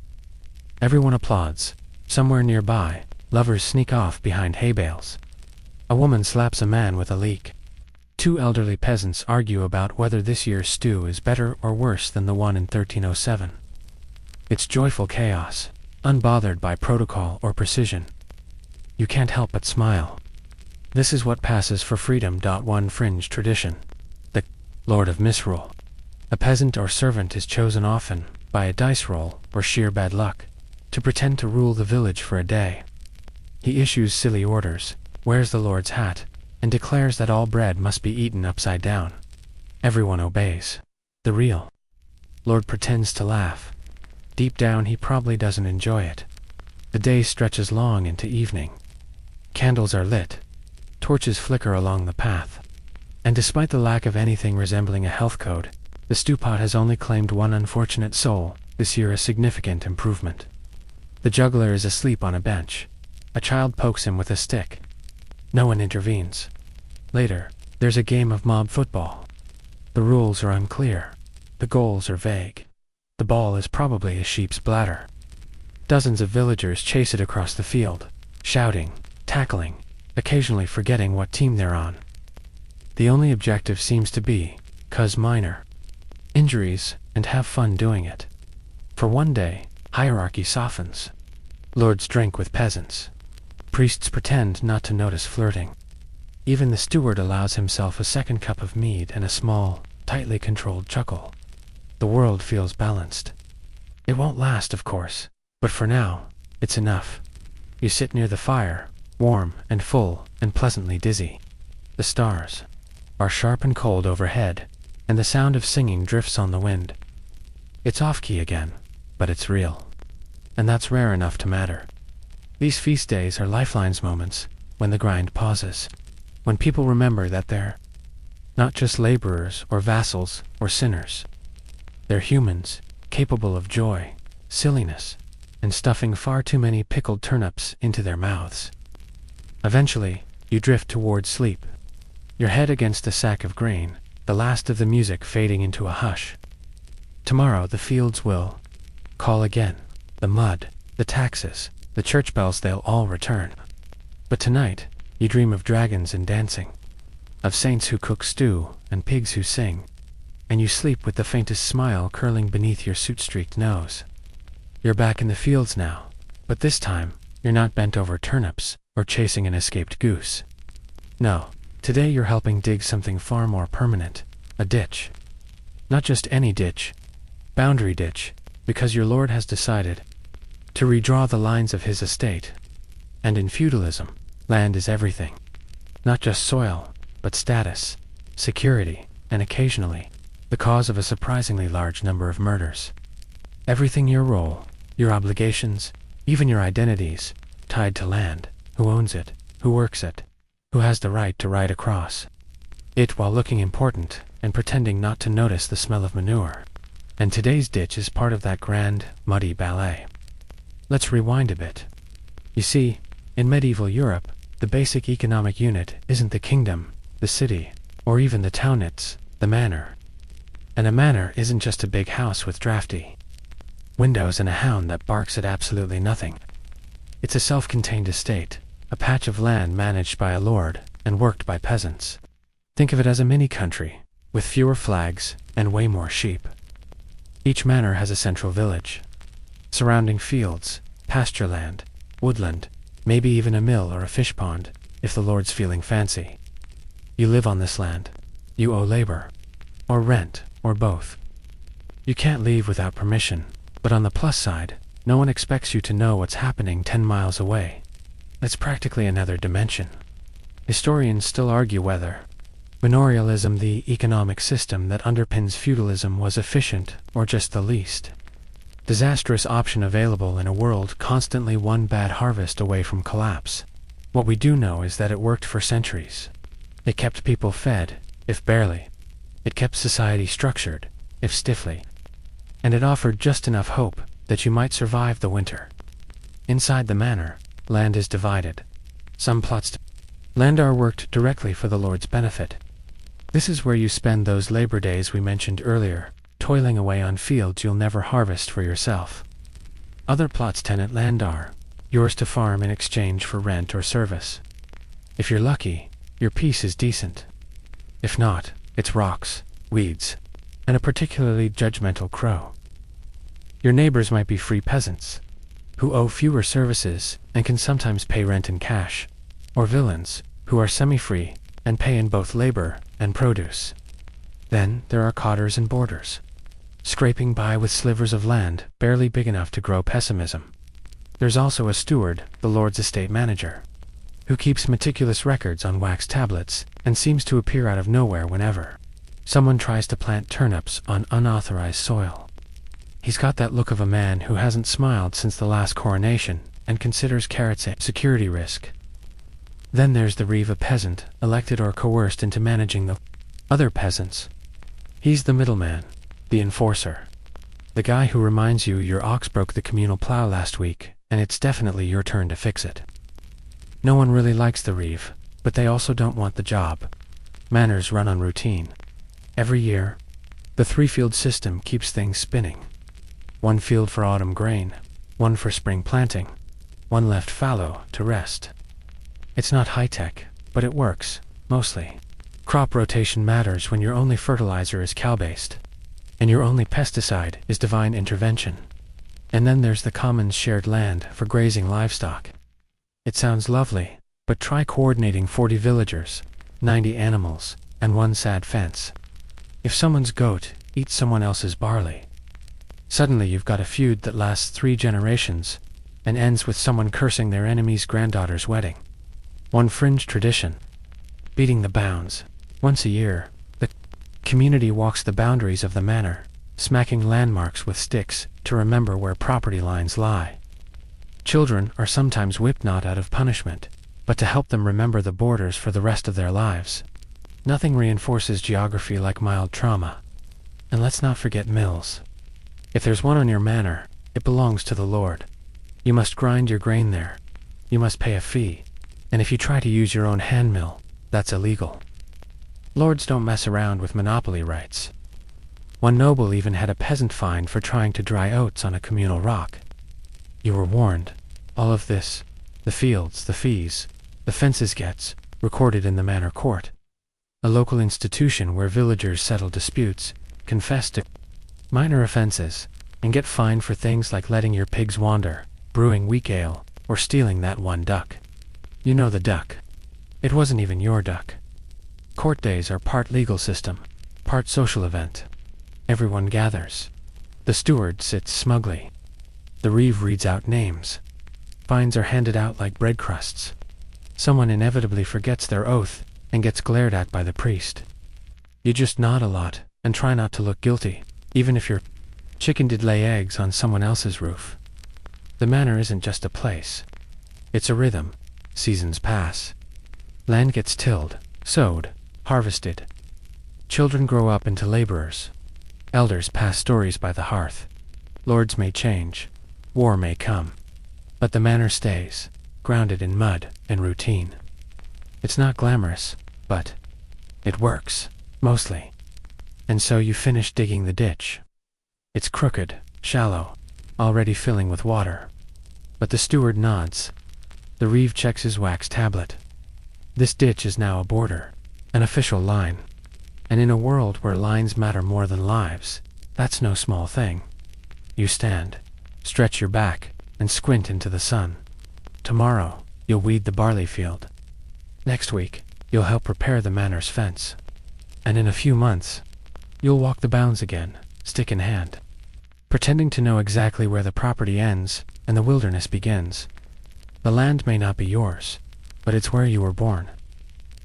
Everyone applauds. Somewhere nearby, lovers sneak off behind hay bales. A woman slaps a man with a leek. Two elderly peasants argue about whether this year's stew is better or worse than the one in 1307. It's joyful chaos, unbothered by protocol or precision. You can't help but smile. This is what passes for freedom. One fringe tradition. The Lord of Misrule. A peasant or servant is chosen often, by a dice roll or sheer bad luck, to pretend to rule the village for a day. He issues silly orders, wears the Lord's hat, and declares that all bread must be eaten upside down. Everyone obeys. The real Lord pretends to laugh. Deep down he probably doesn't enjoy it. The day stretches long into evening. Candles are lit. Torches flicker along the path. And despite the lack of anything resembling a health code, the stew pot has only claimed one unfortunate soul, this year a significant improvement. The juggler is asleep on a bench. A child pokes him with a stick. No one intervenes. Later, there's a game of mob football. The rules are unclear. The goals are vague. The ball is probably a sheep's bladder. Dozens of villagers chase it across the field, shouting, tackling, occasionally forgetting what team they're on. The only objective seems to be, cause minor injuries, and have fun doing it. For one day, hierarchy softens. Lords drink with peasants. Priests pretend not to notice flirting. Even the steward allows himself a second cup of mead and a small, tightly controlled chuckle. The world feels balanced. It won't last, of course, but for now, it's enough. You sit near the fire, warm and full and pleasantly dizzy. The stars are sharp and cold overhead, and the sound of singing drifts on the wind. It's off-key again, but it's real. And that's rare enough to matter. These feast days are lifelines, moments when the grind pauses, when people remember that they're not just laborers or vassals or sinners. They're humans, capable of joy, silliness, and stuffing far too many pickled turnips into their mouths. Eventually, you drift towards sleep, your head against a sack of grain, the last of the music fading into a hush. Tomorrow the fields will call again, the mud, the taxes, the church bells, they'll all return. But tonight, you dream of dragons and dancing, of saints who cook stew and pigs who sing, and you sleep with the faintest smile curling beneath your soot-streaked nose. You're back in the fields now, but this time, you're not bent over turnips or chasing an escaped goose. No, today you're helping dig something far more permanent, a ditch. Not just any ditch, boundary ditch, because your lord has decided to redraw the lines of his estate. And in feudalism, land is everything. Not just soil, but status, security, and occasionally, the cause of a surprisingly large number of murders. Everything your role, your obligations, even your identities, tied to land, who owns it, who works it, who has the right to ride across it while looking important and pretending not to notice the smell of manure. And today's ditch is part of that grand, muddy ballet. Let's rewind a bit. You see, in medieval Europe, the basic economic unit isn't the kingdom, the city, or even the town, it's the manor. And a manor isn't just a big house with drafty windows and a hound that barks at absolutely nothing. It's a self-contained estate, a patch of land managed by a lord and worked by peasants. Think of it as a mini-country, with fewer flags and way more sheep. Each manor has a central village, surrounding fields, pasture land, woodland, maybe even a mill or a fish pond, if the lord's feeling fancy. You live on this land. You owe labor, or rent, or both. You can't leave without permission, but on the plus side, no one expects you to know what's happening 10 miles away. It's practically another dimension. Historians still argue whether manorialism, the economic system that underpins feudalism, was efficient or just the least disastrous option available in a world constantly one bad harvest away from collapse. What we do know is that it worked for centuries. It kept people fed, if barely. It kept society structured, if stiffly. And it offered just enough hope that you might survive the winter. Inside the manor, land is divided. Some plots to land are worked directly for the lord's benefit. This is where you spend those labor days we mentioned earlier, toiling away on fields you'll never harvest for yourself. Other plots tenant land are yours to farm in exchange for rent or service. If you're lucky, your piece is decent. If not, it's rocks, weeds, and a particularly judgmental crow. Your neighbors might be free peasants, who owe fewer services and can sometimes pay rent in cash, or villains, who are semi-free and pay in both labor and produce. Then there are cotters and boarders, scraping by with slivers of land barely big enough to grow pessimism. There's also a steward, the lord's estate manager, who keeps meticulous records on wax tablets and seems to appear out of nowhere whenever someone tries to plant turnips on unauthorized soil. He's got that look of a man who hasn't smiled since the last coronation and considers carrots a security risk. Then there's the reeve, a peasant, elected or coerced into managing the other peasants. He's the middleman, the enforcer, the guy who reminds you your ox broke the communal plow last week, and it's definitely your turn to fix it. No one really likes the reeve, but they also don't want the job. Manors run on routine. Every year, the 3-field system keeps things spinning. 1 field for autumn grain, one for spring planting, one left fallow to rest. It's not high-tech, but it works, mostly. Crop rotation matters when your only fertilizer is cow-based, and your only pesticide is divine intervention. And then there's the commons shared land for grazing livestock. It sounds lovely, but try coordinating 40 villagers, 90 animals, and one sad fence. If someone's goat eats someone else's barley, suddenly you've got a feud that lasts 3 generations and ends with someone cursing their enemy's granddaughter's wedding. One fringe tradition: beating the bounds. Once a year, the community walks the boundaries of the manor, smacking landmarks with sticks to remember where property lines lie. Children are sometimes whipped not out of punishment, but to help them remember the borders for the rest of their lives. Nothing reinforces geography like mild trauma. And let's not forget mills. If there's one on your manor, it belongs to the Lord. You must grind your grain there. You must pay a fee. And if you try to use your own hand mill, that's illegal. Lords don't mess around with monopoly rights. One noble even had a peasant fined for trying to dry oats on a communal rock. You were warned. All of this, the fields, the fees, the fences gets recorded in the manor court, a local institution where villagers settle disputes, confess to minor offenses, and get fined for things like letting your pigs wander, brewing weak ale, or stealing that one duck. You know the duck. It wasn't even your duck. Court days are part legal system, part social event. Everyone gathers. The steward sits smugly. The reeve reads out names. Fines are handed out like bread crusts. Someone inevitably forgets their oath and gets glared at by the priest. You just nod a lot and try not to look guilty, even if your chicken did lay eggs on someone else's roof. The manor isn't just a place. It's a rhythm. Seasons pass. Land gets tilled, sowed, harvested. Children grow up into laborers. Elders pass stories by the hearth. Lords may change. War may come. But the manor stays, grounded in mud and routine. It's not glamorous, but it works, mostly. And so you finish digging the ditch. It's crooked, shallow, already filling with water. But the steward nods. The reeve checks his wax tablet. This ditch is now a border, an official line. And in a world where lines matter more than lives, that's no small thing. You stand, stretch your back, and squint into the sun. Tomorrow, you'll weed the barley field. Next week, you'll help repair the manor's fence. And in a few months, you'll walk the bounds again, stick in hand, pretending to know exactly where the property ends and the wilderness begins. The land may not be yours, but it's where you were born,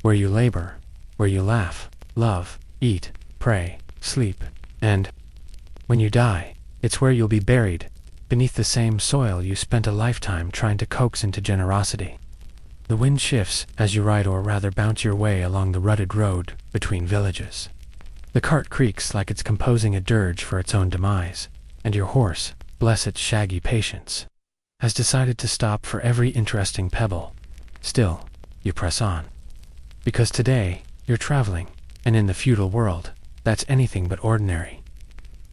where you labor, where you laugh, love, eat, pray, sleep, and when you die, it's where you'll be buried, beneath the same soil you spent a lifetime trying to coax into generosity. The wind shifts as you ride, or rather bounce your way along the rutted road between villages. The cart creaks like it's composing a dirge for its own demise, and your horse, bless its shaggy patience, has decided to stop for every interesting pebble. Still, you press on. Because today, you're traveling, and in the feudal world, that's anything but ordinary.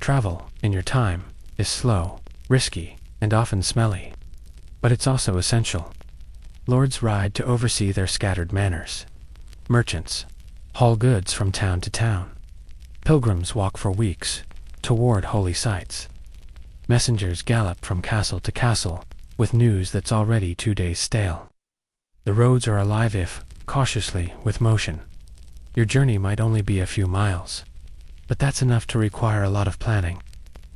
Travel, in your time, is slow, risky, and often smelly. But it's also essential. Lords ride to oversee their scattered manors. Merchants haul goods from town to town. Pilgrims walk for weeks toward holy sites. Messengers gallop from castle to castle with news that's already 2 days stale. The roads are alive, if cautiously, with motion. Your journey might only be a few miles, but that's enough to require a lot of planning.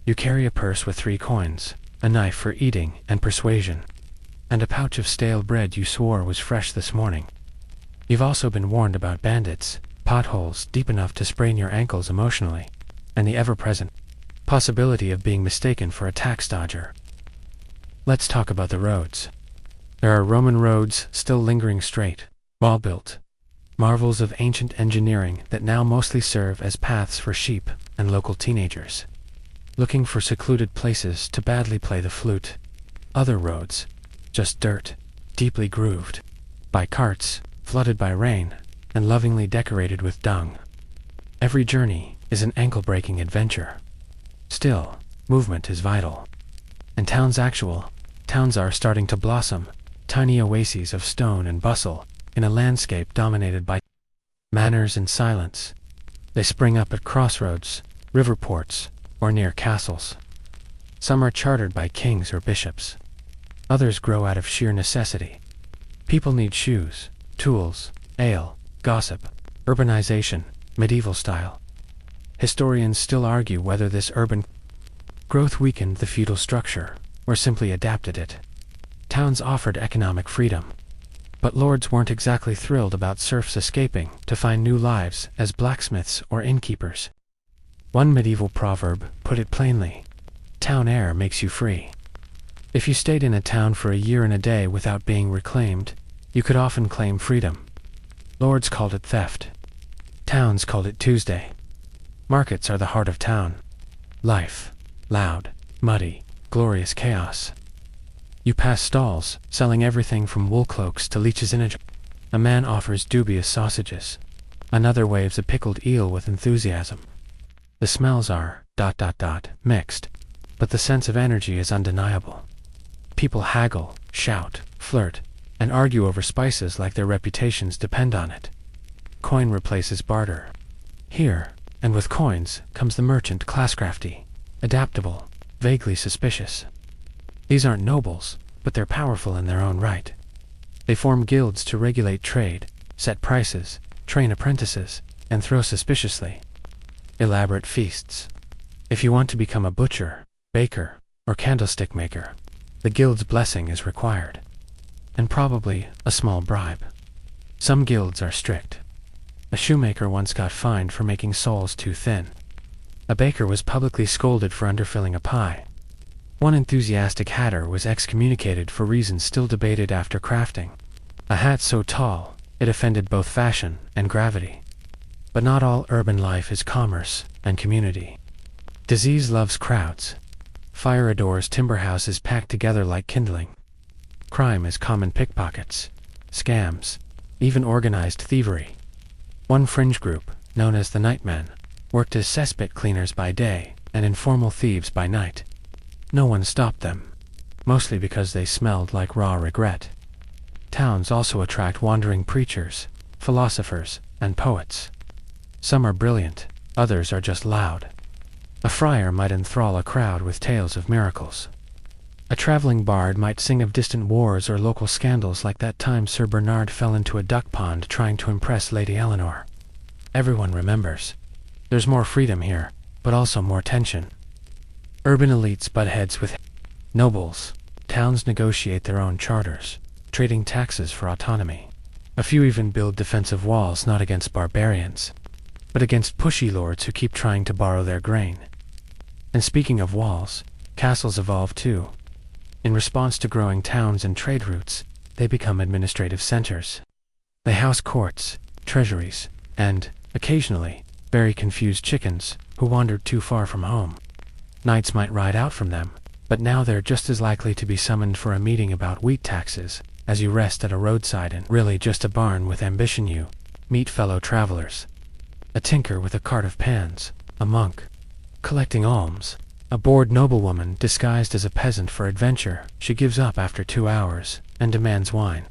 You carry a purse with 3 coins, a knife for eating and persuasion, and a pouch of stale bread you swore was fresh this morning. You've also been warned about bandits, potholes deep enough to sprain your ankles emotionally, and the ever-present possibility of being mistaken for a tax dodger. Let's talk about the roads. There are Roman roads still lingering straight, well-built, marvels of ancient engineering that now mostly serve as paths for sheep and local teenagers looking for secluded places to badly play the flute. Other roads, just dirt, deeply grooved, by carts, flooded by rain, and lovingly decorated with dung. Every journey is an ankle-breaking adventure. Still, movement is vital. And town's actual, Towns are starting to blossom, tiny oases of stone and bustle, in a landscape dominated by manors and silence. They spring up at crossroads, river ports, or near castles. Some are chartered by kings or bishops. Others grow out of sheer necessity. People need shoes, tools, ale, gossip, urbanization, medieval style. Historians still argue whether this urban growth weakened the feudal structure, or simply adapted it. Towns offered economic freedom, but lords weren't exactly thrilled about serfs escaping to find new lives as blacksmiths or innkeepers. One medieval proverb put it plainly: town air makes you free. If you stayed in a town for a year and a day without being reclaimed, you could often claim freedom. Lords called it theft. Towns called it Tuesday. Markets are the heart of town. Life, loud, muddy, glorious chaos. You pass stalls, selling everything from wool cloaks to leeches in a jar. A man offers dubious sausages. Another waves a pickled eel with enthusiasm. The smells are ... mixed, but the sense of energy is undeniable. People haggle, shout, flirt, and argue over spices like their reputations depend on it. Coin replaces barter. Here, and with coins, comes the merchant, classcrafty, adaptable, vaguely suspicious. These aren't nobles, but they're powerful in their own right. They form guilds to regulate trade, set prices, train apprentices, and throw suspiciously. Elaborate feasts. If you want to become a butcher, baker, or candlestick maker, the guild's blessing is required. And probably a small bribe. Some guilds are strict. A shoemaker once got fined for making soles too thin. A baker was publicly scolded for underfilling a pie. One enthusiastic hatter was excommunicated for reasons still debated after crafting. A hat so tall, it offended both fashion and gravity. But not all urban life is commerce and community. Disease loves crowds. Fire adores timber houses packed together like kindling. Crime is common: pickpockets, scams, even organized thievery. One fringe group, known as the Nightmen, worked as cesspit cleaners by day and informal thieves by night. No one stopped them, mostly because they smelled like raw regret. Towns also attract wandering preachers, philosophers, and poets. Some are brilliant, others are just loud. A friar might enthrall a crowd with tales of miracles. A traveling bard might sing of distant wars or local scandals, like that time Sir Bernard fell into a duck pond trying to impress Lady Eleanor. Everyone remembers. There's more freedom here, but also more tension. Urban elites butt heads with nobles. Towns negotiate their own charters, trading taxes for autonomy. A few even build defensive walls, not against barbarians, but against pushy lords who keep trying to borrow their grain. And speaking of walls, castles evolve too. In response to growing towns and trade routes, they become administrative centers. They house courts, treasuries, and, occasionally, very confused chickens who wandered too far from home. Knights might ride out from them, but now they're just as likely to be summoned for a meeting about wheat taxes as you rest at a roadside and really just a barn with ambition. You meet fellow travelers. A tinker with a cart of pans, a monk collecting alms, a bored noblewoman disguised as a peasant for adventure. She gives up after 2 hours and demands wine.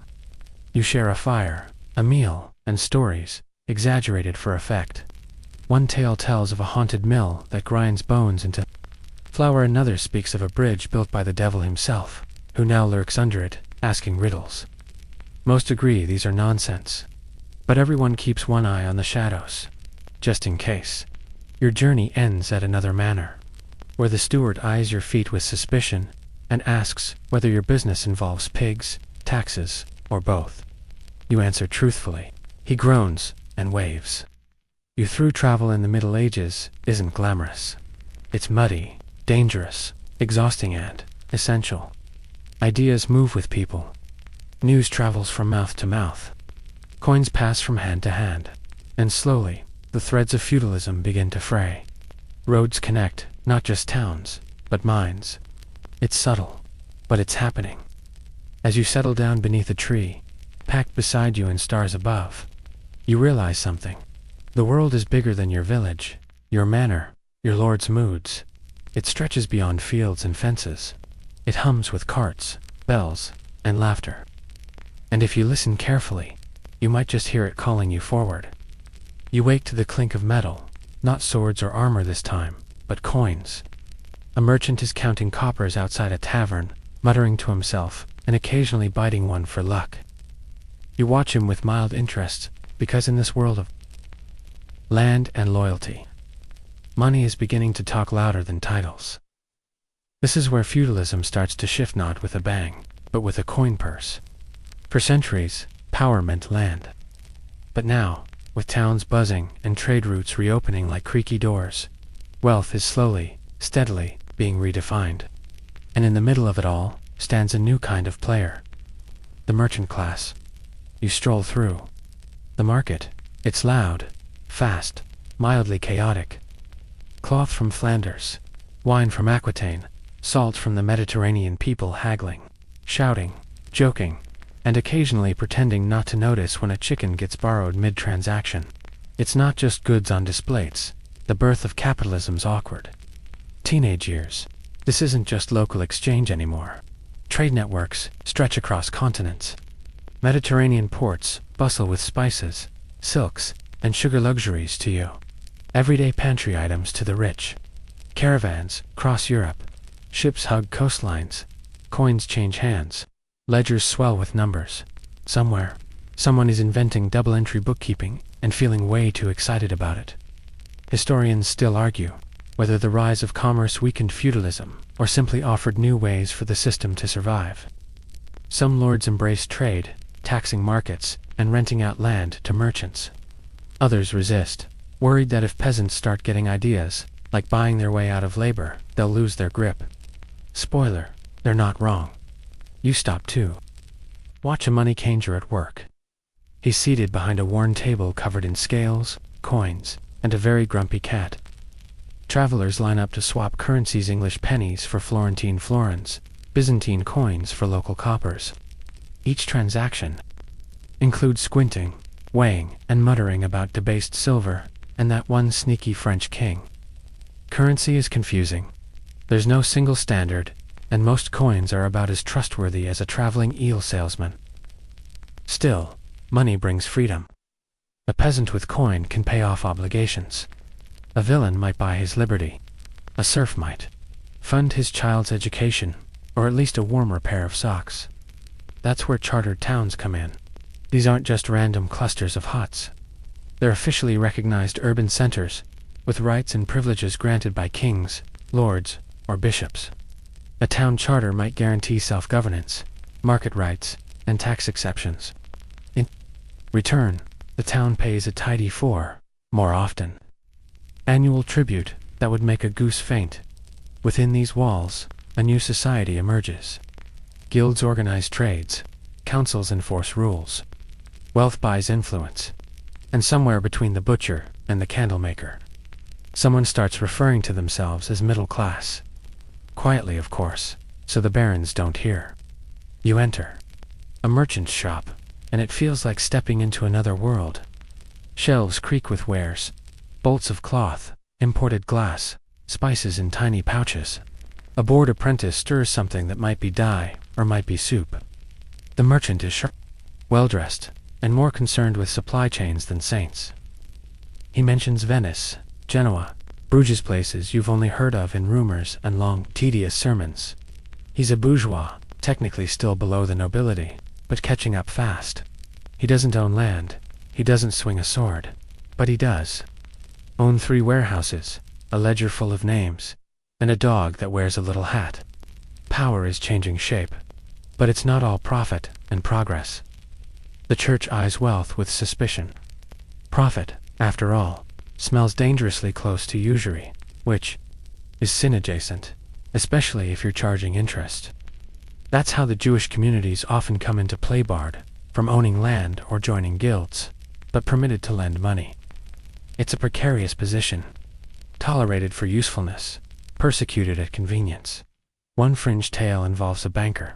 You share a fire, a meal, and stories, exaggerated for effect. One tale tells of a haunted mill that grinds bones into flour. Another speaks of a bridge built by the devil himself, who now lurks under it, asking riddles. Most agree these are nonsense, but everyone keeps one eye on the shadows, just in case. Your journey ends at another manor, where the steward eyes your feet with suspicion and asks whether your business involves pigs, taxes, or both. You answer truthfully. He groans and waves. You through travel in the Middle Ages isn't glamorous. It's muddy, dangerous, exhausting, and essential. Ideas move with people. News travels from mouth to mouth. Coins pass from hand to hand. And slowly, the threads of feudalism begin to fray. Roads connect, not just towns, but minds. It's subtle, but it's happening. As you settle down beneath a tree, packed beside you in stars above, you realize something. The world is bigger than your village, your manor, your lord's moods. It stretches beyond fields and fences. It hums with carts, bells, and laughter. And if you listen carefully, you might just hear it calling you forward. You wake to the clink of metal, not swords or armor this time, but coins. A merchant is counting coppers outside a tavern, muttering to himself, and occasionally biting one for luck. You watch him with mild interest, because in this world of land and loyalty, money is beginning to talk louder than titles. This is where feudalism starts to shift, not with a bang, but with a coin purse. For centuries, power meant land. But now, with towns buzzing and trade routes reopening like creaky doors, wealth is slowly, steadily being redefined. And in the middle of it all stands a new kind of player. The merchant class. You stroll through the market. It's loud, fast, mildly chaotic. Cloth from Flanders, wine from Aquitaine, salt from the Mediterranean, people haggling, shouting, joking, and occasionally pretending not to notice when a chicken gets borrowed mid-transaction. It's not just goods on display, it's the birth of capitalism's awkward teenage years. This isn't just local exchange anymore. Trade networks stretch across continents. Mediterranean ports bustle with spices, silks, and sugar luxuries to you. Everyday pantry items to the rich. Caravans cross Europe. Ships hug coastlines. Coins change hands. Ledgers swell with numbers. Somewhere, someone is inventing double-entry bookkeeping and feeling way too excited about it. Historians still argue whether the rise of commerce weakened feudalism or simply offered new ways for the system to survive. Some lords embraced trade, taxing markets and renting out land to merchants. Others resist, worried that if peasants start getting ideas, like buying their way out of labor, they'll lose their grip. Spoiler, they're not wrong. You stop too. Watch a money changer at work. He's seated behind a worn table covered in scales, coins, and a very grumpy cat. Travelers line up to swap currencies: English pennies for Florentine florins, Byzantine coins for local coppers. Each transaction includes squinting, weighing, and muttering about debased silver and that one sneaky French king. Currency is confusing. There's no single standard, and most coins are about as trustworthy as a traveling eel salesman. Still, money brings freedom. A peasant with coin can pay off obligations. A villain might buy his liberty. A serf might fund his child's education, or at least a warmer pair of socks. That's where chartered towns come in. These aren't just random clusters of huts. They're officially recognized urban centers, with rights and privileges granted by kings, lords, or bishops. A town charter might guarantee self-governance, market rights, and tax exceptions. In return, the town pays a tidy more often, annual tribute that would make a goose faint. Within these walls, a new society emerges. Guilds organize trades, councils enforce rules, wealth buys influence, and somewhere between the butcher and the candlemaker, someone starts referring to themselves as middle class. Quietly, of course, so the barons don't hear. You enter a merchant's shop, and it feels like stepping into another world. Shelves creak with wares, bolts of cloth, imported glass, spices in tiny pouches. A bored apprentice stirs something that might be dye or might be soup. The merchant is sharp, well-dressed, and more concerned with supply chains than saints. He mentions Venice, Genoa, Bruges, places you've only heard of in rumors and long, tedious sermons. He's a bourgeois, technically still below the nobility, but catching up fast. He doesn't own land, he doesn't swing a sword, but he does own 3 warehouses, a ledger full of names, and a dog that wears a little hat. Power is changing shape, but it's not all profit and progress. The church eyes wealth with suspicion. Profit, after all, smells dangerously close to usury, which is sin-adjacent, especially if you're charging interest. That's how the Jewish communities often come into play, barred from owning land or joining guilds, but permitted to lend money. It's a precarious position, tolerated for usefulness, persecuted at convenience. One fringe tale involves a banker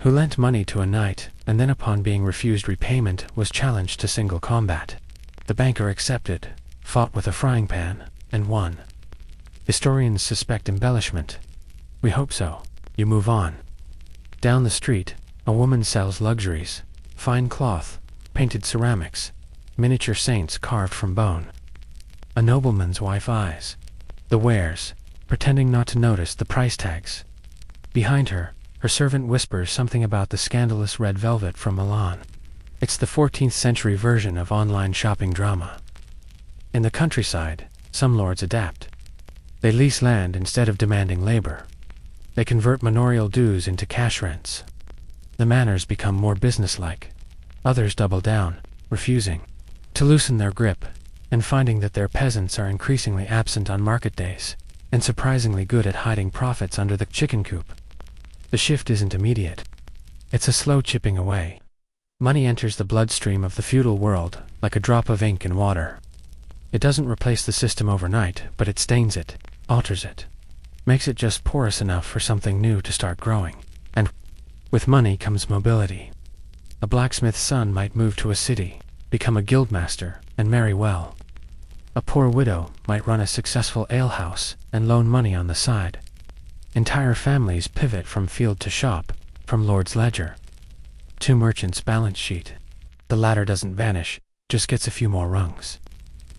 who lent money to a knight and then, upon being refused repayment, was challenged to single combat. The banker accepted, fought with a frying pan, and won. Historians suspect embellishment. We hope so. You move on. Down the street, a woman sells luxuries, fine cloth, painted ceramics, miniature saints carved from bone. A nobleman's wife eyes the wares, pretending not to notice the price tags. Behind her, her servant whispers something about the scandalous red velvet from Milan. It's the 14th century version of online shopping drama. In the countryside, some lords adapt. They lease land instead of demanding labor. They convert manorial dues into cash rents. The manors become more businesslike. Others double down, refusing to loosen their grip, and finding that their peasants are increasingly absent on market days, and surprisingly good at hiding profits under the chicken coop. The shift isn't immediate. It's a slow chipping away. Money enters the bloodstream of the feudal world like a drop of ink in water. It doesn't replace the system overnight, but it stains it, alters it, makes it just porous enough for something new to start growing. And with money comes mobility. A blacksmith's son might move to a city, become a guildmaster, and marry well. A poor widow might run a successful alehouse and loan money on the side. Entire families pivot from field to shop, from lord's ledger to merchant's balance sheet. The latter doesn't vanish, just gets a few more rungs.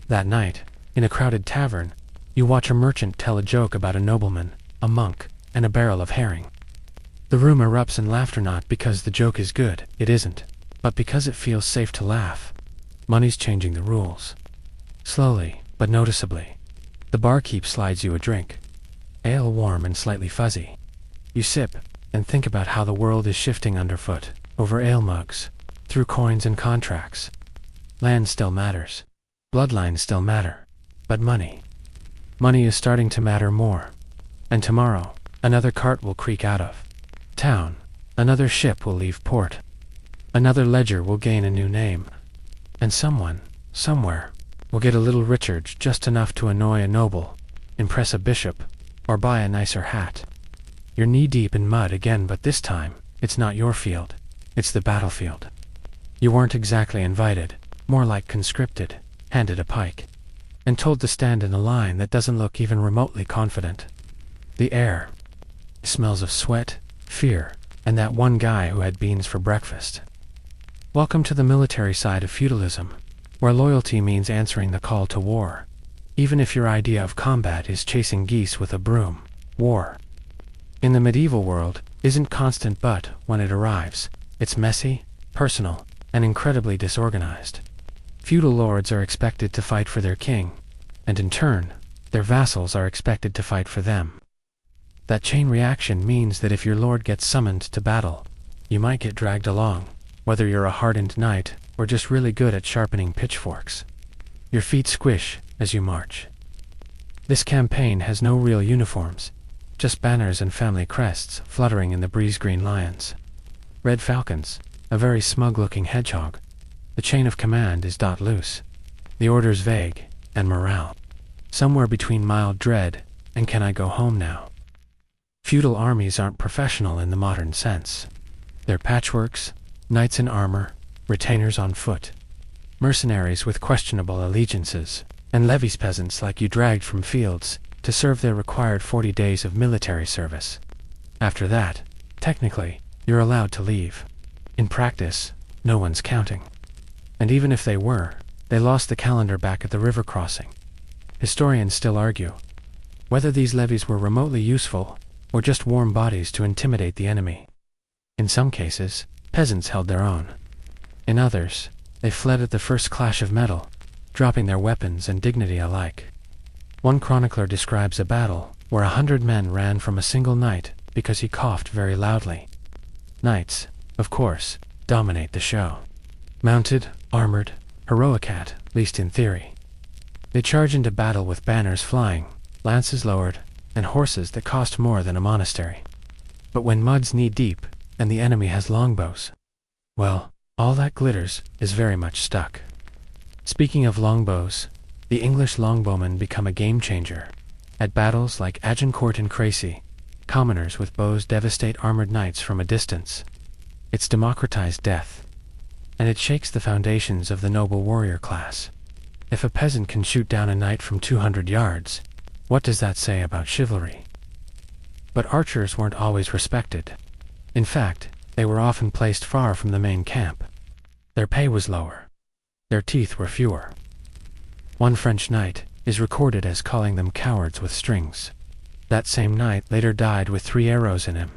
That night, in a crowded tavern, you watch a merchant tell a joke about a nobleman, a monk, and a barrel of herring. The room erupts in laughter not because the joke is good, it isn't, but because it feels safe to laugh. Money's changing the rules. Slowly, but noticeably. The barkeep slides you a drink. Ale warm and slightly fuzzy. You sip, and think about how the world is shifting underfoot, over ale mugs, through coins and contracts. Land still matters. Bloodlines still matter. But money. Money is starting to matter more. And tomorrow, another cart will creak out of town. Another ship will leave port. Another ledger will gain a new name. And someone, somewhere, will get a little richer, just enough to annoy a noble, impress a bishop, or buy a nicer hat. You're knee-deep in mud again, but this time, it's not your field. It's the battlefield. You weren't exactly invited, more like conscripted, handed a pike, and told to stand in a line that doesn't look even remotely confident. The air smells of sweat, fear, and that one guy who had beans for breakfast. Welcome to the military side of feudalism, where loyalty means answering the call to war, even if your idea of combat is chasing geese with a broom. War, in the medieval world, isn't constant, but when it arrives, it's messy, personal, and incredibly disorganized. Feudal lords are expected to fight for their king, and in turn, their vassals are expected to fight for them. That chain reaction means that if your lord gets summoned to battle, you might get dragged along, whether you're a hardened knight or just really good at sharpening pitchforks. Your feet squish as you march. This campaign has no real uniforms, just banners and family crests fluttering in the breeze-green lions. Red falcons, a very smug-looking hedgehog. The chain of command is loose. The orders vague, and morale somewhere between mild dread and can I go home now. Feudal armies aren't professional in the modern sense. They're patchworks, knights in armor, retainers on foot, mercenaries with questionable allegiances, and levies peasants like you dragged from fields to serve their required 40 days of military service. After that, technically, you're allowed to leave. In practice, no one's counting. And even if they were, they lost the calendar back at the river crossing. Historians still argue whether these levies were remotely useful or just warm bodies to intimidate the enemy. In some cases, peasants held their own. In others, they fled at the first clash of metal, dropping their weapons and dignity alike. One chronicler describes a battle where 100 men ran from a single knight because he coughed very loudly. Knights, of course, dominate the show. Mounted, armored, heroic at least in theory. They charge into battle with banners flying, lances lowered, and horses that cost more than a monastery. But when mud's knee-deep and the enemy has longbows, well, all that glitters is very much stuck. Speaking of longbows, the English longbowmen become a game-changer. At battles like Agincourt and Crecy, commoners with bows devastate armored knights from a distance. It's democratized death, and it shakes the foundations of the noble warrior class. If a peasant can shoot down a knight from 200 yards, what does that say about chivalry? But archers weren't always respected. In fact, they were often placed far from the main camp. Their pay was lower. Their teeth were fewer. One French knight is recorded as calling them cowards with strings. That same knight later died with 3 arrows in him.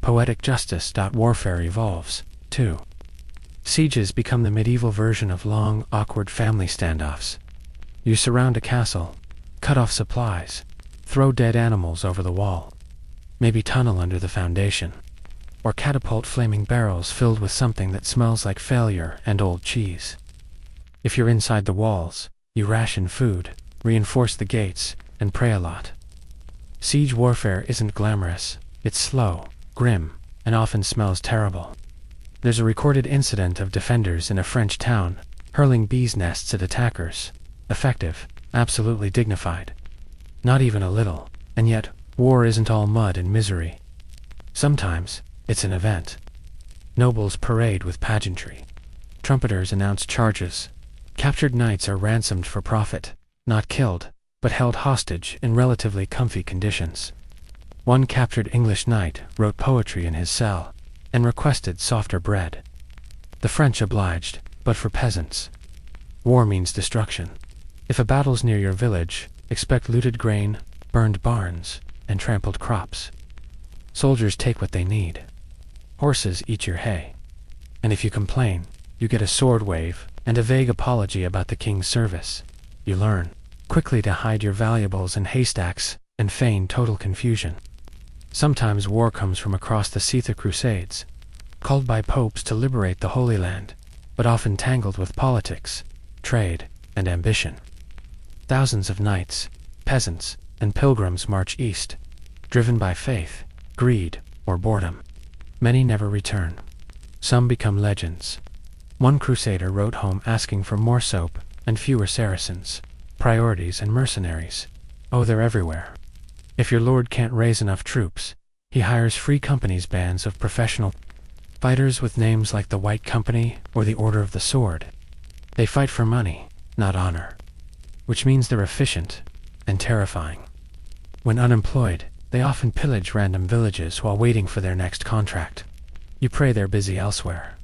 Poetic justice. Warfare evolves, too. Sieges become the medieval version of long, awkward family standoffs. You surround a castle, cut off supplies, throw dead animals over the wall, maybe tunnel under the foundation, or catapult flaming barrels filled with something that smells like failure and old cheese. If you're inside the walls, you ration food, reinforce the gates, and pray a lot. Siege warfare isn't glamorous, it's slow, grim, and often smells terrible. There's a recorded incident of defenders in a French town hurling bees' nests at attackers. Effective, absolutely dignified. Not even a little, and yet, war isn't all mud and misery. Sometimes, it's an event. Nobles parade with pageantry. Trumpeters announce charges. Captured knights are ransomed for profit, not killed, but held hostage in relatively comfy conditions. One captured English knight wrote poetry in his cell, and requested softer bread. The French obliged, but for peasants. War means destruction. If a battle's near your village, expect looted grain, burned barns, and trampled crops. Soldiers take what they need. Horses eat your hay. And if you complain, you get a sword wave and a vague apology about the king's service. You learn quickly to hide your valuables in haystacks and feign total confusion. Sometimes war comes from across the sea. The Crusades, called by popes to liberate the Holy Land, but often tangled with politics, trade, and ambition. Thousands of knights, peasants, and pilgrims march east, driven by faith, greed, or boredom. Many never return. Some become legends. One crusader wrote home asking for more soap and fewer Saracens, priorities and mercenaries. Oh, they're everywhere. If your lord can't raise enough troops, he hires free companies, bands of professional fighters with names like the White Company or the Order of the Sword. They fight for money, not honor, which means they're efficient and terrifying. When unemployed, they often pillage random villages while waiting for their next contract. You pray they're busy elsewhere.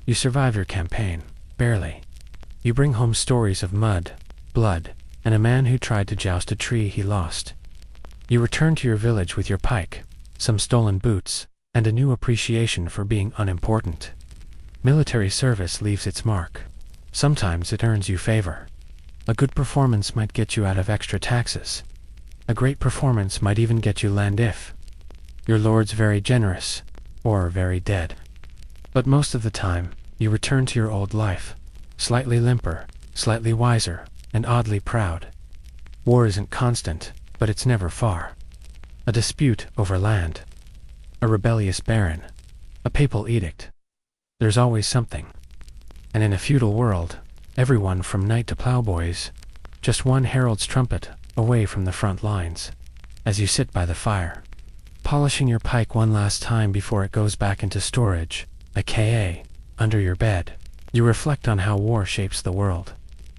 You survive your campaign, barely. You bring home stories of mud, blood, and a man who tried to joust a tree he lost. You return to your village with your pike, some stolen boots, and a new appreciation for being unimportant. Military service leaves its mark. Sometimes it earns you favor. A good performance might get you out of extra taxes. A great performance might even get you land if your lord's very generous, or very dead. But most of the time, you return to your old life, slightly limper, slightly wiser, and oddly proud. War isn't constant, but it's never far. A dispute over land. A rebellious baron. A papal edict. There's always something. And in a feudal world, everyone from knight to plowboys, just one herald's trumpet away from the front lines. As you sit by the fire, polishing your pike one last time before it goes back into storage, aka under your bed, you reflect on how war shapes the world.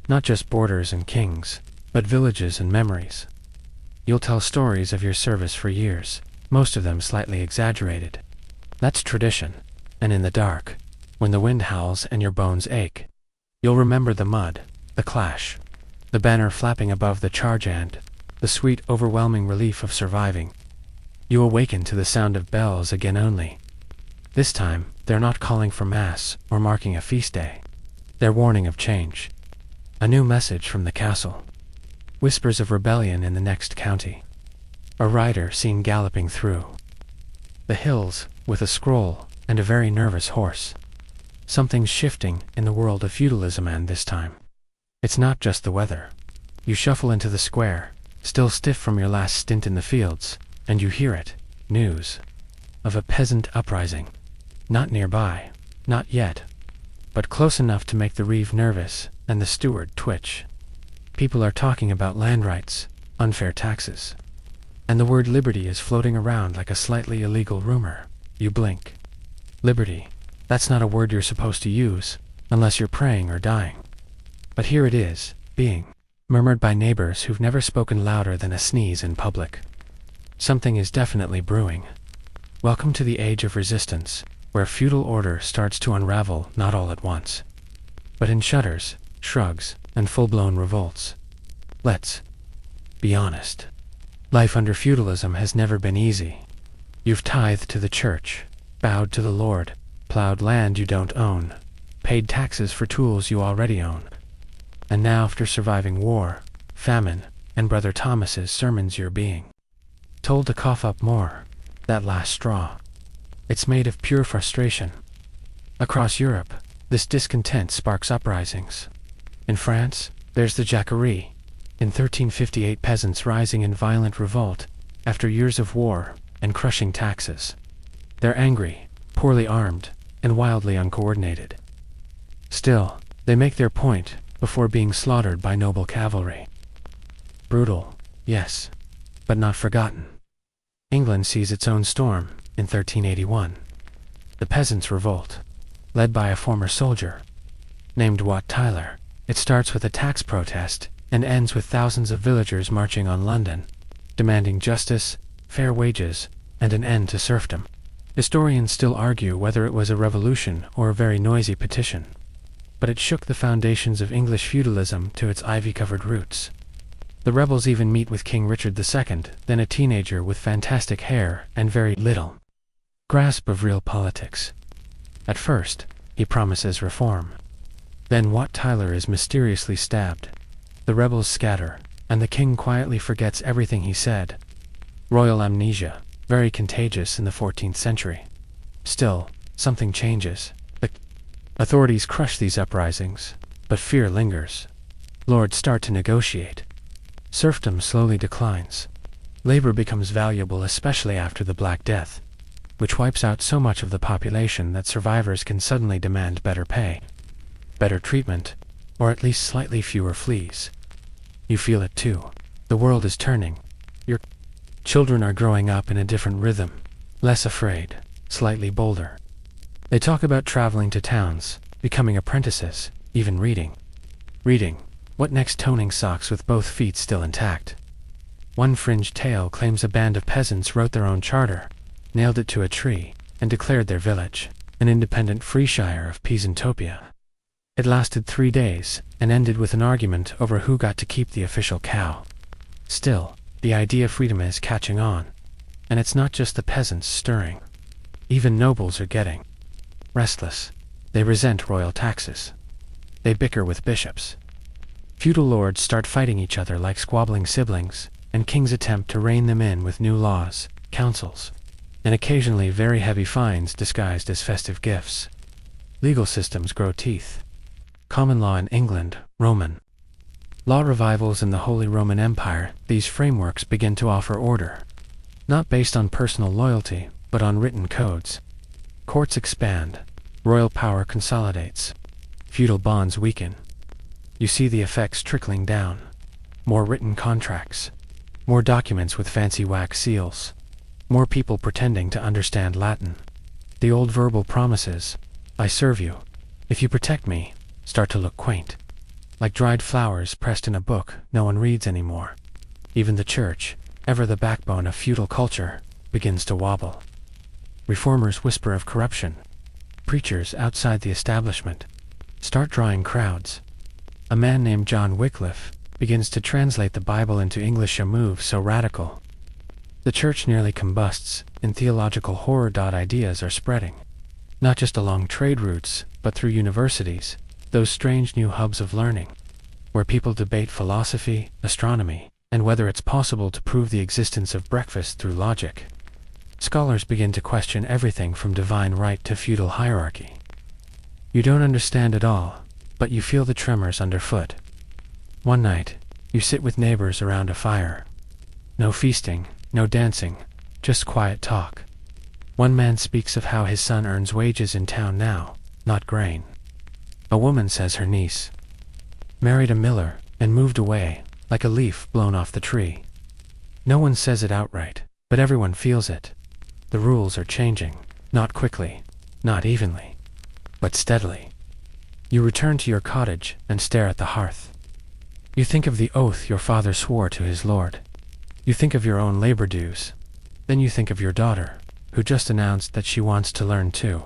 Not just borders and kings, but villages and memories. You'll tell stories of your service for years, most of them slightly exaggerated. That's tradition, and in the dark, when the wind howls and your bones ache, you'll remember the mud, the clash, the banner flapping above the charge and the sweet, overwhelming relief of surviving. You awaken to the sound of bells again only. This time, they're not calling for mass or marking a feast day. They're warning of change. A new message from the castle. Whispers of rebellion in the next county. A rider seen galloping through the hills with a scroll and a very nervous horse. Something's shifting in the world of feudalism, and this time, it's not just the weather. You shuffle into the square, still stiff from your last stint in the fields, and you hear it, news of a peasant uprising. Not nearby, not yet, but close enough to make the reeve nervous and the steward twitch. People are talking about land rights, unfair taxes, and the word liberty is floating around like a slightly illegal rumor. You blink. Liberty, that's not a word you're supposed to use, unless you're praying or dying. But here it is, being murmured by neighbors who've never spoken louder than a sneeze in public. Something is definitely brewing. Welcome to the age of resistance, where feudal order starts to unravel not all at once, but in shudders, shrugs, and full-blown revolts. Let's be honest. Life under feudalism has never been easy. You've tithed to the church, bowed to the Lord, plowed land you don't own, paid taxes for tools you already own. And now, after surviving war, famine, and Brother Thomas's sermons, you're being told to cough up more, that last straw. It's made of pure frustration. Across Europe, this discontent sparks uprisings. In France, there's the Jacquerie. In 1358, peasants rising in violent revolt after years of war and crushing taxes. They're angry, poorly armed, and wildly uncoordinated. Still, they make their point before being slaughtered by noble cavalry. Brutal, yes, but not forgotten. England sees its own storm in 1381. The peasants' revolt, led by a former soldier named Wat Tyler. It starts with a tax protest and ends with thousands of villagers marching on London, demanding justice, fair wages, and an end to serfdom. Historians still argue whether it was a revolution or a very noisy petition, but it shook the foundations of English feudalism to its ivy-covered roots. The rebels even meet with King Richard II, then a teenager with fantastic hair and very little grasp of real politics. At first, he promises reform. Then Wat Tyler is mysteriously stabbed. The rebels scatter, and the king quietly forgets everything he said. Royal amnesia, very contagious in the 14th century. Still, something changes. The authorities crush these uprisings, but fear lingers. Lords start to negotiate. Serfdom slowly declines. Labor becomes valuable, especially after the Black Death, which wipes out so much of the population that survivors can suddenly demand better pay, better treatment, or at least slightly fewer fleas. You feel it too. The world is turning. Your children are growing up in a different rhythm, less afraid, slightly bolder. They talk about traveling to towns, becoming apprentices, even reading. Reading. What next? Toning socks with both feet still intact. One fringed tale claims a band of peasants wrote their own charter, nailed it to a tree, and declared their village an independent free shire of Peasantopia. It lasted 3 days, and ended with an argument over who got to keep the official cow. Still, the idea of freedom is catching on, and it's not just the peasants stirring. Even nobles are getting restless. They resent royal taxes. They bicker with bishops. Feudal lords start fighting each other like squabbling siblings, and kings attempt to rein them in with new laws, councils, and occasionally very heavy fines disguised as festive gifts. Legal systems grow teeth. Common law in England, Roman law revivals in the Holy Roman Empire. These frameworks begin to offer order, not based on personal loyalty, but on written codes. Courts expand. Royal power consolidates. Feudal bonds weaken. You see the effects trickling down. More written contracts. More documents with fancy wax seals. More people pretending to understand Latin. The old verbal promises, "I serve you, if you protect me," start to look quaint. Like dried flowers pressed in a book no one reads anymore. Even the church, ever the backbone of feudal culture, begins to wobble. Reformers whisper of corruption. Preachers outside the establishment start drawing crowds. A man named John Wycliffe begins to translate the Bible into English, a move so radical the church nearly combusts, and theological horror. Ideas are spreading, not just along trade routes, but through universities, those strange new hubs of learning, where people debate philosophy, astronomy, and whether it's possible to prove the existence of breakfast through logic. Scholars begin to question everything from divine right to feudal hierarchy. You don't understand it all, but you feel the tremors underfoot. One night, you sit with neighbors around a fire. No feasting, no dancing, just quiet talk. One man speaks of how his son earns wages in town now, not grain. A woman says her niece married a miller and moved away, like a leaf blown off the tree. No one says it outright, but everyone feels it. The rules are changing, not quickly, not evenly, but steadily. You return to your cottage and stare at the hearth. You think of the oath your father swore to his lord. You think of your own labor dues. Then you think of your daughter, who just announced that she wants to learn too.